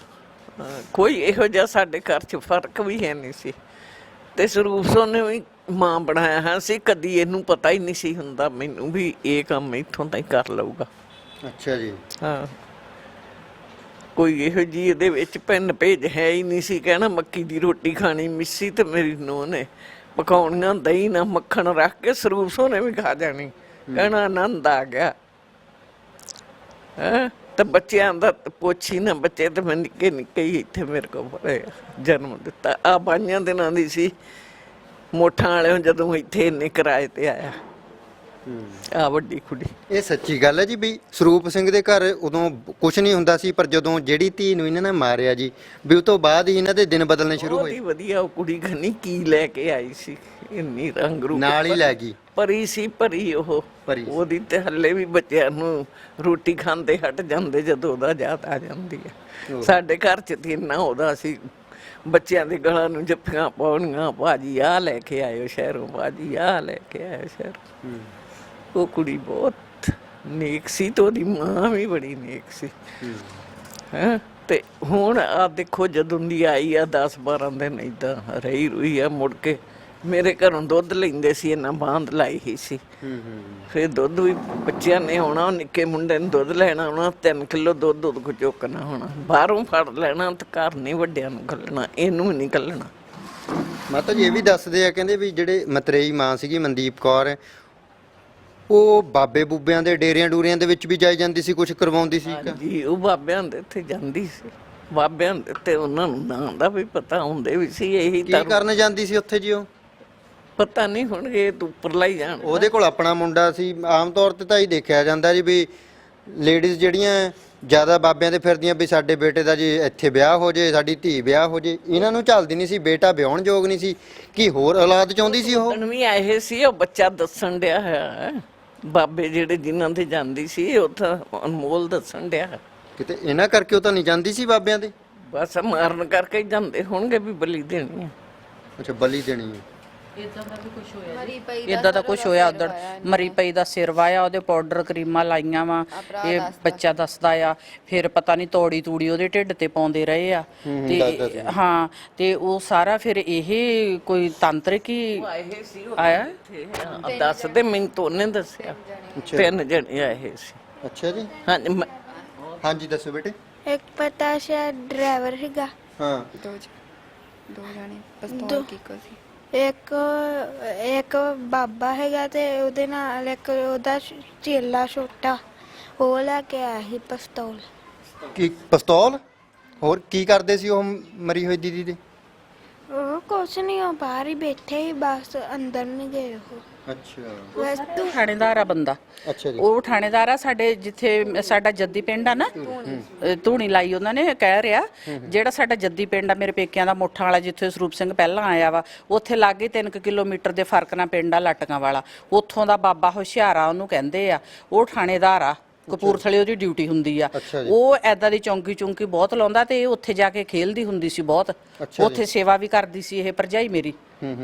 Speaker 4: ਕੋਈ ਇਹੋ ਜਿਹਾ ਸਾਡੇ ਘਰ 'ਚ ਫਰਕ ਵੀ ਹੈ ਨਹੀਂ ਸੀ। ਤੇ ਸਰੂਪ ਸਿੰਘ ਨੇ ਵੀ ਮਾਂ ਬਣਾਇਆ ਹੈ ਸੀ, ਕਦੀ ਇਹਨੂੰ ਪਤਾ ਹੀ ਨਹੀਂ ਸੀ ਹੁੰਦਾ ਮੈਨੂੰ ਵੀ ਇਹ ਕੰਮ ਇੱਥੋਂ ਤਾਂ ਹੀ ਕਰ ਲਊਗਾ।
Speaker 2: ਅੱਛਾ ਜੀ।
Speaker 4: ਹਾਂ, ਕੋਈ ਇਹੋ ਜੀ ਇਹਦੇ ਵਿੱਚ ਪਿੰਨ ਭੇਜ ਹੈ ਹੀ ਨਹੀਂ ਸੀ। ਕਹਿਣਾ ਮੱਕੀ ਦੀ ਰੋਟੀ ਖਾਣੀ ਮਿੱਸੀ ਤੇ ਮੇਰੀ ਨੂੰਹ ਨੇ ਪਕਾਉਣੀਆਂ, ਦਹੀਂ ਨਾਲ ਮੱਖਣ ਰੱਖ ਕੇ ਸਰੂਪ ਸਿੰਘ ਨੇ ਵੀ ਖਾ ਜਾਣੀ। ਕਹਿਣਾ ਆਨੰਦ ਆ ਗਿਆ। ਹੈਂ, ਤੇ ਬੱਚਿਆਂ ਦਾ ਪੁੱਛੀ ਨਾ, ਬੱਚੇ ਤੇ ਮੈਂ ਨਿੱਕੇ ਨਿੱਕੇ ਹੀ ਇੱਥੇ ਮੇਰੇ ਕੋਲ ਪੜੇ ਜਨਮ ਦਿੱਤਾ। ਆ 5 ਦਿਨਾਂ ਦੀ ਸੀ ਮੋਠਾਂ ਵਾਲਿਆਂ ਜਦੋਂ ਇੱਥੇ ਇੰਨੇ ਕਿਰਾਏ ਤੇ ਆਇਆ। ਆ ਵੱਡੀ ਕੁੜੀ।
Speaker 2: ਇਹ ਸੱਚੀ ਗੱਲ ਹੈ ਜੀ ਵੀ ਸਰੂਪ ਸਿੰਘ ਦੇ ਘਰ ਉਦੋਂ ਕੁਝ ਨਹੀਂ ਹੁੰਦਾ ਸੀ, ਪਰ ਜਦੋਂ ਜਿਹੜੀ ਧੀ ਨੂੰ ਇਹਨਾਂ ਨੇ ਮਾਰਿਆ ਜੀ, ਵੀ ਉਹ ਤੋਂ ਬਾਅਦ ਹੀ ਇਹਨਾਂ ਦੇ ਦਿਨ ਬਦਲਣੇ ਸ਼ੁਰੂ ਹੋਏ।
Speaker 4: ਬਹੁਤ ਵਧੀਆ ਉਹ ਕੁੜੀ ਖਨੀ ਕੀ ਲੈ ਕੇ ਆਈ ਸੀ, ਇੰਨੀ ਰੰਗ ਰੂਪ
Speaker 2: ਨਾਲ ਹੀ ਲੈ ਗਈ।
Speaker 4: ਪਰੀ ਸੀ, ਪਰੀ ਉਹ
Speaker 2: ਪਰੀ।
Speaker 4: ਉਹਦੀ ਤੇ ਹੱਲੇ ਵੀ ਬੱਚਿਆਂ ਨੂੰ ਰੋਟੀ ਖਾਂਦੇ ਹਟ ਜਾਂਦੇ ਜਦੋਂ ਉਹਦਾ ਯਾਦ ਆ ਜਾਂਦੀ ਹੈ। ਸਾਡੇ ਘਰ 'ਚ ਤੇ ਇੰਨਾ ਉਹਦਾ ਸੀ, ਬੱਚਿਆਂ ਦੇ ਗਲਾਂ ਨੂੰ ਜੱਫੀਆਂ ਪਾਉਣੀਆਂ, ਭਾਜੀ ਆਹ ਲੈ ਕੇ ਆਇਓ ਸ਼ਹਿਰੋਂ, ਭਾਜੀ ਆਹ ਲੈ ਕੇ ਆਇਓ ਸ਼ਹਿਰੋਂ। ਉਹ ਕੁੜੀ ਬਹੁਤ ਨੇਕ ਸੀ ਤੇ ਉਹਦੀ ਮਾਂ ਵੀ ਬੜੀ ਨੇਕ ਸੀ। ਹੈਂ, ਤੇ ਹੁਣ ਆ ਦੇਖੋ ਜਦੋਂ ਦੀ ਆਈ ਆ 10-12 ਦਿਨ ਏਦਾਂ ਰਹੀ ਰੂਈ ਆ। ਮੁੜ ਕੇ ਮੇਰੇ ਘਰੋਂ ਦੁੱਧ ਲੈਂਦੇ ਸੀ, ਇਹਨਾਂ ਬਾਂਧ ਲਾਈ ਹੀ ਸੀ। ਫਿਰ ਦੁੱਧ ਵੀ ਬੱਚਿਆਂ ਨੇ ਆਉਣਾ, ਨਿੱਕੇ ਮੁੰਡੇ ਨੇ ਦੁੱਧ ਲੈਣਾ ਆਉਣਾ, 3 ਕਿਲੋ ਦੁੱਧ ਉਹਦੇ ਕੋਲ ਚੁੱਕਣਾ ਹੋਣਾ, ਬਾਹਰੋਂ ਫੜ ਲੈਣਾ ਤੇ ਘਰ ਨਹੀਂ ਵੱਡਿਆਂ ਨੂੰ ਘੱਲਣਾ, ਇਹਨੂੰ ਨਹੀਂ ਘੱਲਣਾ।
Speaker 2: ਮਾਤਾ ਜੀ ਇਹ ਵੀ ਦੱਸਦੇ ਆ, ਕਹਿੰਦੇ ਵੀ ਜਿਹੜੇ ਮਤਰੇਈ ਮਾਂ ਸੀਗੀ ਮਨਦੀਪ ਕੌਰ, ਉਹ ਬਾਬੇ ਬੂਬਿਆਂ ਦੇ ਡੇਰਿਆਂ ਡੂਰਿਆਂ ਦੇ ਵਿੱਚ ਵੀ ਜਾਈ ਜਾਂਦੀ ਸੀ, ਕੁਝ ਕਰਵਾਉਂਦੀ ਸੀ?
Speaker 4: ਜੀ ਉਹ ਬਾਬਿਆਂ ਦੇ ਉੱਤੇ ਜਾਂਦੀ ਸੀ, ਬਾਬਿਆਂ ਦੇ ਉੱਤੇ ਉਹਨਾਂ ਨੂੰ ਨਾਂ ਦਾ ਵੀ ਪਤਾ ਹੁੰਦੇ ਵੀ ਸੀ। ਇਹੀ
Speaker 2: ਕੀ
Speaker 4: ਤਾਂ
Speaker 2: ਕਰਨ ਜਾਂਦੀ ਸੀ ਉੱਥੇ ਜੀ ਉਹ?
Speaker 4: ਪਤਾ ਨਹੀਂ ਹੁਣ ਇਹ ਤੋਂ ਉੱਪਰ ਲਈ ਜਾਣ।
Speaker 2: ਉਹਦੇ ਕੋਲ ਆਪਣਾ ਮੁੰਡਾ ਸੀ। ਆਮ ਤੌਰ ਤੇ ਤਾਂ ਹੀ ਦੇਖਿਆ ਜਾਂਦਾ ਜੀ ਵੀ ਲੇਡੀਜ਼ ਜਿਹੜੀਆਂ ਜ਼ਿਆਦਾ ਬਾਬਿਆਂ ਦੇ ਫਿਰਦੀਆਂ ਵੀ ਸਾਡੇ ਬੇਟੇ ਦਾ ਜੀ ਇੱਥੇ ਵਿਆਹ ਹੋ ਜੇ, ਸਾਡੀ ਧੀ ਵਿਆਹ ਹੋ ਜੇ, ਇਹਨਾਂ ਨੂੰ ਝੱਲਦੀ ਨਹੀਂ ਸੀ। ਬੇਟਾ ਵਿਆਹਣ ਯੋਗ ਨਹੀਂ ਸੀ, ਕੀ ਹੋਰ ਔਲਾਦ ਚਾਹੁੰਦੀ ਸੀ ਉਹ?
Speaker 4: ਹੁਣ ਵੀ ਆਏ ਸੀ, ਉਹ ਬੱਚਾ ਦੱਸਣ ਡਿਆ ਹੈ ਬਾਬੇ ਜਿਹੜੇ ਜਿਨ੍ਹਾਂ ਤੇ ਜਾਂਦੀ ਸੀ, ਉਹ ਤਾਂ ਅਨਮੋਲ ਦੱਸਣ ਡਿਆ।
Speaker 2: ਕਿਤੇ ਇਹਨਾਂ ਕਰਕੇ ਉਹ ਤਾਂ ਨਹੀਂ ਜਾਂਦੀ ਸੀ ਬਾਬਿਆਂ ਦੇ?
Speaker 4: ਬਸ ਮਾਰਨ ਕਰਕੇ ਹੀ ਜਾਂਦੇ ਹੋਣਗੇ ਵੀ ਬਲੀ ਦੇਣੀ ਆ।
Speaker 2: ਅੱਛਾ, ਬਲੀ ਦੇਣੀ ਹੈ।
Speaker 6: ਇਦਾਂ ਦਾ ਵੀ ਕੁਝ ਹੋਇਆ
Speaker 3: ਮਰੀ ਪਈ
Speaker 6: ਇਦਾਂ ਦਾ ਕੁਝ ਹੋਇਆ ਉਧਰ। ਮਰੀ ਪਈ ਦਾ ਸਿਰ ਵਾਇਆ, ਉਹਦੇ ਪਾਊਡਰ ਕਰੀਮਾਂ ਲਾਈਆਂ ਵਾ, ਇਹ ਬੱਚਾ ਦੱਸਦਾ ਆ। ਫਿਰ ਪਤਾ ਨਹੀਂ ਤੋੜੀ ਤੂੜੀ ਉਹਦੇ ਢਿੱਡ ਤੇ ਪਾਉਂਦੇ ਰਹੇ ਆ ਤੇ ਹਾਂ, ਤੇ ਉਹ ਸਾਰਾ ਫਿਰ ਇਹ ਕੋਈ ਤਾਂਤਰਿਕ ਹੀ
Speaker 4: ਆਏ ਸੀ
Speaker 6: ਆਇਆ।
Speaker 4: ਦੱਸਦੇ ਮੈਨੂੰ ਤਾਂ ਉਹਨੇ ਦੱਸਿਆ 3 ਜਣੇ ਆਏ ਸੀ।
Speaker 2: ਅੱਛਾ ਜੀ,
Speaker 4: ਹਾਂਜੀ
Speaker 2: ਹਾਂਜੀ ਦੱਸੋ ਬੇਟੇ।
Speaker 5: ਇੱਕ ਪਤਾ ਸ਼ਾਇਦ ਡਰਾਈਵਰ ਹੈਗਾ,
Speaker 2: ਹਾਂ,
Speaker 3: ਦੋ ਜਾਣੇ ਪਿਸਤੌਲ ਕਿੱਕੋ ਸੀ।
Speaker 5: ਇੱਕ ਬਾਬਾ ਹੈਗਾ ਤੇ ਉਹਦੇ ਨਾਲ ਇੱਕ ਉਹਦਾ ਚੇਲਾ ਛੋਟਾ, ਉਹ ਲੈ ਕੇ ਆਇਆ ਸੀ ਪਿਸਤੌਲ।
Speaker 2: ਕੀ ਪਿਸਤੌਲ? ਹੋਰ ਕੀ ਕਰਦੇ ਸੀ ਉਹ ਮਰੀ ਹੋਈ ਦੀਦੀ ਦੇ?
Speaker 5: ਉਹ ਕੁਛ ਨਹੀਂ, ਉਹ ਬਾਹਰ ਹੀ ਬੈਠੇ ਹੀ, ਬਸ ਅੰਦਰ ਨਹੀਂ ਗਏ ਉਹ।
Speaker 2: ਅੱਛਾ,
Speaker 5: ਬਸ ਤੂੰ
Speaker 6: ਥਾਣੇਦਾਰ ਆ ਬੰਦਾ।
Speaker 2: ਅੱਛਾ ਜੀ।
Speaker 6: ਉਹ ਥਾਣੇਦਾਰ ਆ ਸਾਡੇ, ਜਿੱਥੇ ਸਾਡਾ ਜੱਦੀ ਪਿੰਡ ਆ ਨਾ, ਧੂਣੀ ਲਾਈ ਉਹਨਾਂ ਨੇ, ਕਹਿ ਰਿਹਾ ਜਿਹੜਾ ਸਾਡਾ ਜੱਦੀ ਪਿੰਡ ਆ ਮੇਰੇ ਪੇਕਿਆਂ ਦਾ ਮੋਠਾਂ ਵਾਲਾ, ਜਿੱਥੇ ਸਰੂਪ ਸਿੰਘ ਪਹਿਲਾਂ ਆਇਆ ਵਾ, ਉੱਥੇ ਲਾਗੇ 3 ਕਿਲੋਮੀਟਰ ਦੇ ਫਰਕ ਨਾਲ ਪਿੰਡ ਆ ਲਟਕਾਂ ਵਾਲਾ। ਉੱਥੋਂ ਦਾ ਬਾਬਾ ਹੁਸ਼ਿਆਰਾ ਉਹਨੂੰ ਕਹਿੰਦੇ ਆ, ਉਹ ਥਾਣੇਦਾਰ ਆ। ਕਪੂਰਥਲੇ ਉਹਦੀ ਡਿਊਟੀ ਹੁੰਦੀ ਆ। ਉਹ ਐਦਾਂ ਦੀ ਚੌਂਕੀ ਚੌਂਕੀ ਬਹੁਤ ਲਾਉਂਦਾ ਤੇ ਇਹ ਉੱਥੇ ਜਾ ਕੇ ਖੇਲਦੀ ਹੁੰਦੀ ਸੀ ਬਹੁਤ। ਉੱਥੇ ਸੇਵਾ ਵੀ ਕਰਦੀ ਸੀ ਇਹ ਭਰਜਾਈ ਮੇਰੀ।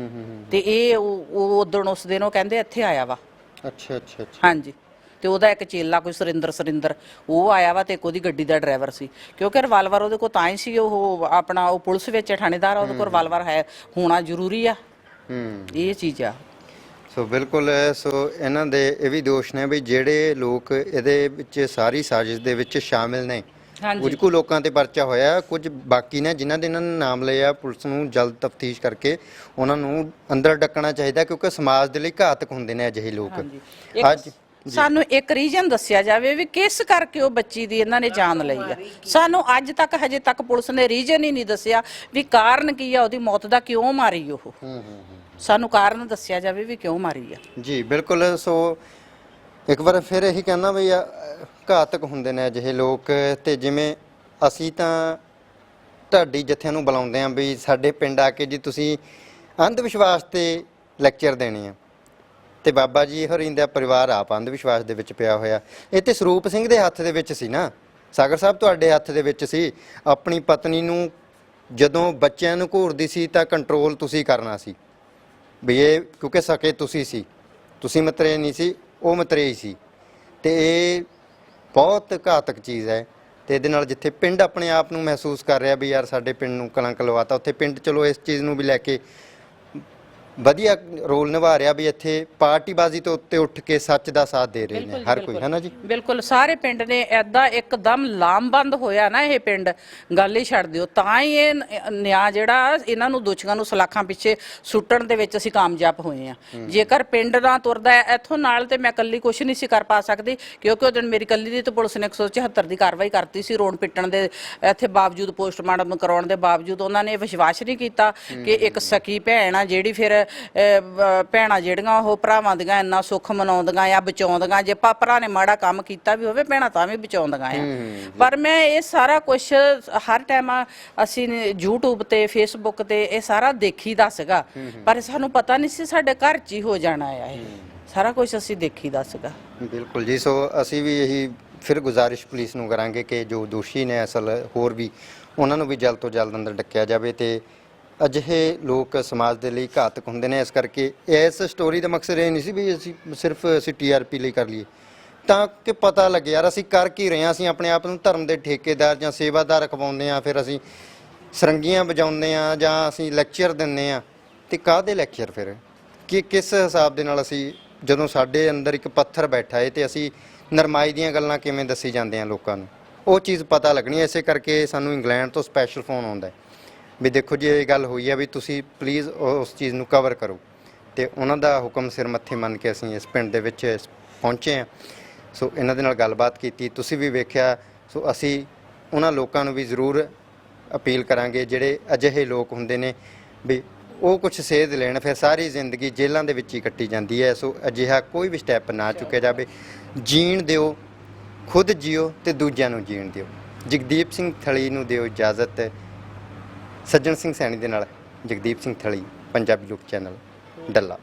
Speaker 6: ਤੇ ਇਹ ਉਹ ਉਦਣ ਉਸ ਦਿਨ ਉਹ ਕਹਿੰਦੇ ਇੱਥੇ ਆਇਆ ਵਾ।
Speaker 2: ਅੱਛਾ ਅੱਛਾ ਅੱਛਾ।
Speaker 6: ਹਾਂਜੀ, ਤੇ ਉਹਦਾ ਇੱਕ ਚੇਲਾ ਕੋਈ ਸੁਰਿੰਦਰ ਉਹ ਆਇਆ ਵਾ ਤੇ ਇੱਕ ਉਹਦੀ ਗੱਡੀ ਦਾ ਡਰਾਈਵਰ ਸੀ। ਕਿਉਂਕਿ ਰਿਵਾਲਵਰ ਉਹਦੇ ਕੋਲ ਤਾਂ ਹੀ ਸੀ, ਉਹ ਆਪਣਾ ਉਹ ਪੁਲਿਸ ਵਿੱਚ ਥਾਣੇਦਾਰ ਆ, ਉਹਦੇ ਕੋਲ ਰਿਵਾਲਵਰ ਹੈ, ਹੋਣਾ ਜ਼ਰੂਰੀ ਆ। ਇਹ ਚੀਜ਼ ਆ।
Speaker 2: ਸੋ ਬਿਲਕੁਲ, ਸੋ ਇਹਨਾਂ ਦੇ ਇਹ ਵੀ ਦੋਸ਼ ਨੇ ਵੀ ਜਿਹੜੇ ਲੋਕ ਇਹਦੇ ਵਿੱਚ ਸਾਰੀ ਸਾਜ਼ਿਸ਼ ਦੇ ਵਿੱਚ ਸ਼ਾਮਿਲ ਨੇ, ਕੁਝ ਕੁ ਲੋਕਾਂ ਤੇ ਪਰਚਾ ਹੋਇਆ, ਕੁਝ ਬਾਕੀ ਨੇ ਜਿਨ੍ਹਾਂ ਦੇ ਇਹਨਾਂ ਨੇ ਨਾਮ ਲਏ ਆ। ਪੁਲਿਸ ਨੂੰ ਜਲਦ ਤਫਤੀਸ਼ ਕਰਕੇ ਉਹਨਾਂ ਨੂੰ ਅੰਦਰ ਡੱਕਣਾ ਚਾਹੀਦਾ, ਕਿਉਂਕਿ ਸਮਾਜ ਦੇ ਲਈ ਘਾਤਕ ਹੁੰਦੇ ਨੇ ਅਜਿਹੇ ਲੋਕ। ਅੱਜ
Speaker 6: ਸਾਨੂੰ ਇੱਕ ਰੀਜਨ ਦੱਸਿਆ ਜਾਵੇ ਵੀ ਕਿਸ ਕਰਕੇ ਉਹ ਬੱਚੀ ਦੀ ਇਹਨਾਂ ਨੇ ਜਾਨ ਲਈ ਆ। ਸਾਨੂੰ ਅੱਜ ਤੱਕ ਹਜੇ ਤੱਕ ਪੁਲਿਸ ਨੇ ਰੀਜਨ ਹੀ ਨਹੀਂ ਦੱਸਿਆ ਵੀ ਕਾਰਨ ਕੀ ਆ ਉਹਦੀ ਮੌਤ ਦਾ, ਕਿਉਂ ਮਾਰੀ ਉਹ। ਸਾਨੂੰ ਕਾਰਨ ਦੱਸਿਆ ਜਾਵੇ ਵੀ ਕਿਉਂ ਮਾਰੀ ਆ।
Speaker 2: ਜੀ ਬਿਲਕੁਲ। ਸੋ ਇੱਕ ਵਾਰ ਫਿਰ ਇਹੀ ਕਹਿਣਾ ਵੀ ਘਾਤਕ ਹੁੰਦੇ ਨੇ ਅਜਿਹੇ ਲੋਕ। ਤੇ ਜਿਵੇਂ ਅਸੀਂ ਤਾਂ ਢਾਡੀ ਜਥਿਆਂ ਨੂੰ ਬੁਲਾਉਂਦੇ ਆਂ ਵੀ ਸਾਡੇ ਪਿੰਡ ਆ ਕੇ ਜੀ ਤੁਸੀਂ ਅੰਧ ਵਿਸ਼ਵਾਸ ਤੇ ਲੈਕਚਰ ਦੇਣੇ ਆ, ਤੇ ਬਾਬਾ ਜੀ ਹੋਰੀਂ ਦਾ ਪਰਿਵਾਰ ਆਪ ਅੰਧ ਵਿਸ਼ਵਾਸ ਦੇ ਵਿੱਚ ਪਿਆ ਹੋਇਆ। ਇਹ ਤੇ ਸਰੂਪ ਸਿੰਘ ਦੇ ਹੱਥ ਦੇ ਵਿੱਚ ਸੀ ਨਾ, ਸਾਗਰ ਸਾਹਿਬ ਤੁਹਾਡੇ ਹੱਥ ਦੇ ਵਿੱਚ ਸੀ। ਆਪਣੀ ਪਤਨੀ ਨੂੰ ਜਦੋਂ ਬੱਚਿਆਂ ਨੂੰ ਘੂਰਦੀ ਸੀ ਤਾਂ ਕੰਟਰੋਲ ਤੁਸੀਂ ਕਰਨਾ ਸੀ ਵੀ ਇਹ, ਕਿਉਂਕਿ ਸਕੇ ਤੁਸੀਂ ਸੀ, ਤੁਸੀਂ ਮਤਰੇ ਨਹੀਂ ਸੀ, ਉਹ ਮਤਰੇਈ ਸੀ। ਤੇ ਇਹ ਬਹੁਤ ਘਾਤਕ ਚੀਜ਼ ਹੈ। ਤੇ ਇਹਦੇ ਨਾਲ ਜਿੱਥੇ ਪਿੰਡ ਆਪਣੇ ਆਪ ਨੂੰ ਮਹਿਸੂਸ ਕਰ ਰਿਹਾ ਵੀ ਯਾਰ ਸਾਡੇ ਪਿੰਡ ਨੂੰ ਕਲੰਕ ਲਵਾਤਾ, ਉੱਥੇ ਪਿੰਡ ਚਲੋ ਇਸ ਚੀਜ਼ ਨੂੰ ਵੀ ਲੈ ਕੇ ਵਧੀਆ ਰੋਲ ਨਿਭਾ ਰਿਹਾ ਵੀ ਇੱਥੇ ਪਾਰਟੀਬਾਜ਼ੀ ਤੋਂ ਉੱਤੇ ਉੱਠ ਕੇ ਸੱਚ ਦਾ ਸਾਥ ਦੇ ਰਹੇ ਨੇ ਹਰ ਕੋਈ, ਹੈ ਨਾ ਜੀ।
Speaker 6: ਬਿਲਕੁਲ, ਸਾਰੇ ਪਿੰਡ ਨੇ ਐਦਾਂ ਇੱਕਦਮ ਲਾਮਬੰਦ ਹੋਇਆ ਨਾ ਇਹ ਪਿੰਡ, ਗੱਲ ਹੀ ਛੱਡ ਦਿਓ। ਤਾਂ ਹੀ ਇਹ ਨਿਆਂ ਜਿਹੜਾ ਇਹਨਾਂ ਨੂੰ ਦੋਸ਼ੀਆਂ ਨੂੰ ਸਲਾਖਾਂ ਪਿੱਛੇ ਸੁੱਟਣ ਦੇ ਵਿੱਚ ਅਸੀਂ ਕਾਮਯਾਬ ਹੋਏ ਆ। ਜੇਕਰ ਪਿੰਡ ਨਾ ਤੁਰਦਾ ਇੱਥੋਂ ਨਾਲ ਤੇ ਮੈਂ ਇਕੱਲੀ ਕੁਛ ਨਹੀਂ ਸੀ ਕਰ ਪਾ ਸਕਦੀ, ਕਿਉਂਕਿ ਉਹ ਦਿਨ ਮੇਰੀ ਇਕੱਲੀ ਦੀ ਤੇ ਪੁਲਿਸ ਨੇ 174 ਦੀ ਕਾਰਵਾਈ ਕਰਤੀ ਸੀ। ਰੋਣ ਪਿੱਟਣ ਦੇ ਇੱਥੇ ਬਾਵਜੂਦ, ਪੋਸਟਮਾਰਟਮ ਕਰਾਉਣ ਦੇ ਬਾਵਜੂਦ ਉਹਨਾਂ ਨੇ ਵਿਸ਼ਵਾਸ ਨਹੀਂ ਕੀਤਾ ਕਿ ਇੱਕ ਸਕੀ ਭੈਣ ਆ ਜਿਹੜੀ ਫਿਰ ਭੈਣਾਂ ਜਿਹੜੀਆਂ ਉਹ ਭਰਾਵਾਂ ਦੀਆਂ ਇੰਨਾ ਸੁੱਖ ਮਨਾਉਂਦੀਆਂ ਆ, ਬਚਾਉਂਦੀਆਂ। ਜੇ ਭਰਾ ਨੇ ਮਾੜਾ ਕੰਮ ਕੀਤਾ ਵੀ ਹੋਵੇ ਭੈਣਾਂ ਤਾਂ ਵੀ ਬਚਾਉਂਦੀਆਂ ਆ। ਪਰ ਮੈਂ ਇਹ ਸਾਰਾ ਕੁਝ ਹਰ ਟਾਈਮ ਅਸੀਂ YouTube ਤੇ Facebook ਤੇ ਇਹ ਸਾਰਾ ਦੇਖੀਦਾ ਸੀਗਾ, ਪਰ ਸਾਨੂੰ ਪਤਾ ਨਹੀਂ ਸੀ ਸਾਡੇ ਘਰ 'ਚ ਹੀ ਹੋ ਜਾਣਾ ਆ। ਇਹ ਸਾਰਾ ਕੁਝ ਅਸੀਂ ਦੇਖੀਦਾ ਸੀਗਾ।
Speaker 2: ਬਿਲਕੁਲ ਜੀ। ਸੋ ਅਸੀਂ ਵੀ ਇਹੀ ਫਿਰ ਗੁਜ਼ਾਰਿਸ਼ ਪੁਲਿਸ ਨੂੰ ਕਰਾਂਗੇ ਕਿ ਜੋ ਦੋਸ਼ੀ ਨੇ ਅਸਲ ਹੋਰ ਵੀ, ਉਹਨਾਂ ਨੂੰ ਵੀ ਜਲਦ ਤੋਂ ਜਲਦ ਅੰਦਰ ਡੱਕਿਆ ਜਾਵੇ। ਤੇ ਅਜਿਹੇ ਲੋਕ ਸਮਾਜ ਦੇ ਲਈ ਘਾਤਕ ਹੁੰਦੇ ਨੇ। ਇਸ ਕਰਕੇ ਇਸ ਸਟੋਰੀ ਦਾ ਮਕਸਦ ਇਹ ਨਹੀਂ ਸੀ ਵੀ ਅਸੀਂ ਸਿਰਫ TRP ਲਈ ਕਰ ਲਈਏ, ਤਾਂ ਕਿ ਪਤਾ ਲੱਗੇ ਯਾਰ ਅਸੀਂ ਕਰ ਕੀ ਰਹੇ ਹਾਂ। ਅਸੀਂ ਆਪਣੇ ਆਪ ਨੂੰ ਧਰਮ ਦੇ ਠੇਕੇਦਾਰ ਜਾਂ ਸੇਵਾਦਾਰ ਅਖਵਾਉਂਦੇ ਹਾਂ, ਫਿਰ ਅਸੀਂ ਸਰੰਗੀਆਂ ਵਜਾਉਂਦੇ ਹਾਂ ਜਾਂ ਅਸੀਂ ਲੈਕਚਰ ਦਿੰਦੇ ਹਾਂ। ਤੇ ਕਾਹਦੇ ਲੈਕਚਰ ਫਿਰ, ਕਿ ਕਿਸ ਹਿਸਾਬ ਦੇ ਨਾਲ ਅਸੀਂ, ਜਦੋਂ ਸਾਡੇ ਅੰਦਰ ਇੱਕ ਪੱਥਰ ਬੈਠਾ ਹੈ ਤੇ ਅਸੀਂ ਨਰਮਾਈ ਦੀਆਂ ਗੱਲਾਂ ਕਿਵੇਂ ਦੱਸੀ ਜਾਂਦੇ ਹਾਂ ਲੋਕਾਂ ਨੂੰ, ਉਹ ਚੀਜ਼ ਪਤਾ ਲੱਗਣੀ। ਇਸੇ ਕਰਕੇ ਸਾਨੂੰ ਇੰਗਲੈਂਡ ਤੋਂ ਸਪੈਸ਼ਲ ਫੋਨ ਆਉਂਦਾ ਵੀ ਦੇਖੋ ਜੀ ਇਹ ਗੱਲ ਹੋਈ ਆ ਵੀ ਤੁਸੀਂ ਪਲੀਜ਼ ਉਸ ਚੀਜ਼ ਨੂੰ ਕਵਰ ਕਰੋ। ਤੇ ਉਹਨਾਂ ਦਾ ਹੁਕਮ ਸਿਰ ਮੱਥੇ ਮੰਨ ਕੇ ਅਸੀਂ ਇਸ ਪਿੰਡ ਦੇ ਵਿੱਚ ਪਹੁੰਚੇ ਹਾਂ। ਸੋ ਇਹਨਾਂ ਦੇ ਨਾਲ ਗੱਲਬਾਤ ਕੀਤੀ, ਤੁਸੀਂ ਵੀ ਵੇਖਿਆ। ਸੋ ਅਸੀਂ ਉਹਨਾਂ ਲੋਕਾਂ ਨੂੰ ਵੀ ਜ਼ਰੂਰ ਅਪੀਲ ਕਰਾਂਗੇ ਜਿਹੜੇ ਅਜਿਹੇ ਲੋਕ ਹੁੰਦੇ ਨੇ ਵੀ ਉਹ ਕੁਝ ਸੇਧ ਲੈਣ, ਫਿਰ ਸਾਰੀ ਜ਼ਿੰਦਗੀ ਜੇਲ੍ਹਾਂ ਦੇ ਵਿੱਚ ਹੀ ਕੱਟੀ ਜਾਂਦੀ ਹੈ। ਸੋ ਅਜਿਹਾ ਕੋਈ ਵੀ ਸਟੈਪ ਨਾ ਚੁੱਕਿਆ ਜਾਵੇ। ਜੀਣ ਦਿਓ, ਖੁਦ ਜੀਓ ਤੇ ਦੂਜਿਆਂ ਨੂੰ ਜੀਣ ਦਿਓ। ਜਗਦੀਪ ਸਿੰਘ ਥਲੀ ਨੂੰ ਦਿਓ ਇਜਾਜ਼ਤ। ਸੱਜਣ ਸਿੰਘ ਸੈਣੀ ਦੇ ਨਾਲ ਜਗਦੀਪ ਸਿੰਘ ਥਲੀ, ਪੰਜਾਬੀ ਲੋਕ ਚੈਨਲ, ਡੱਲਾ।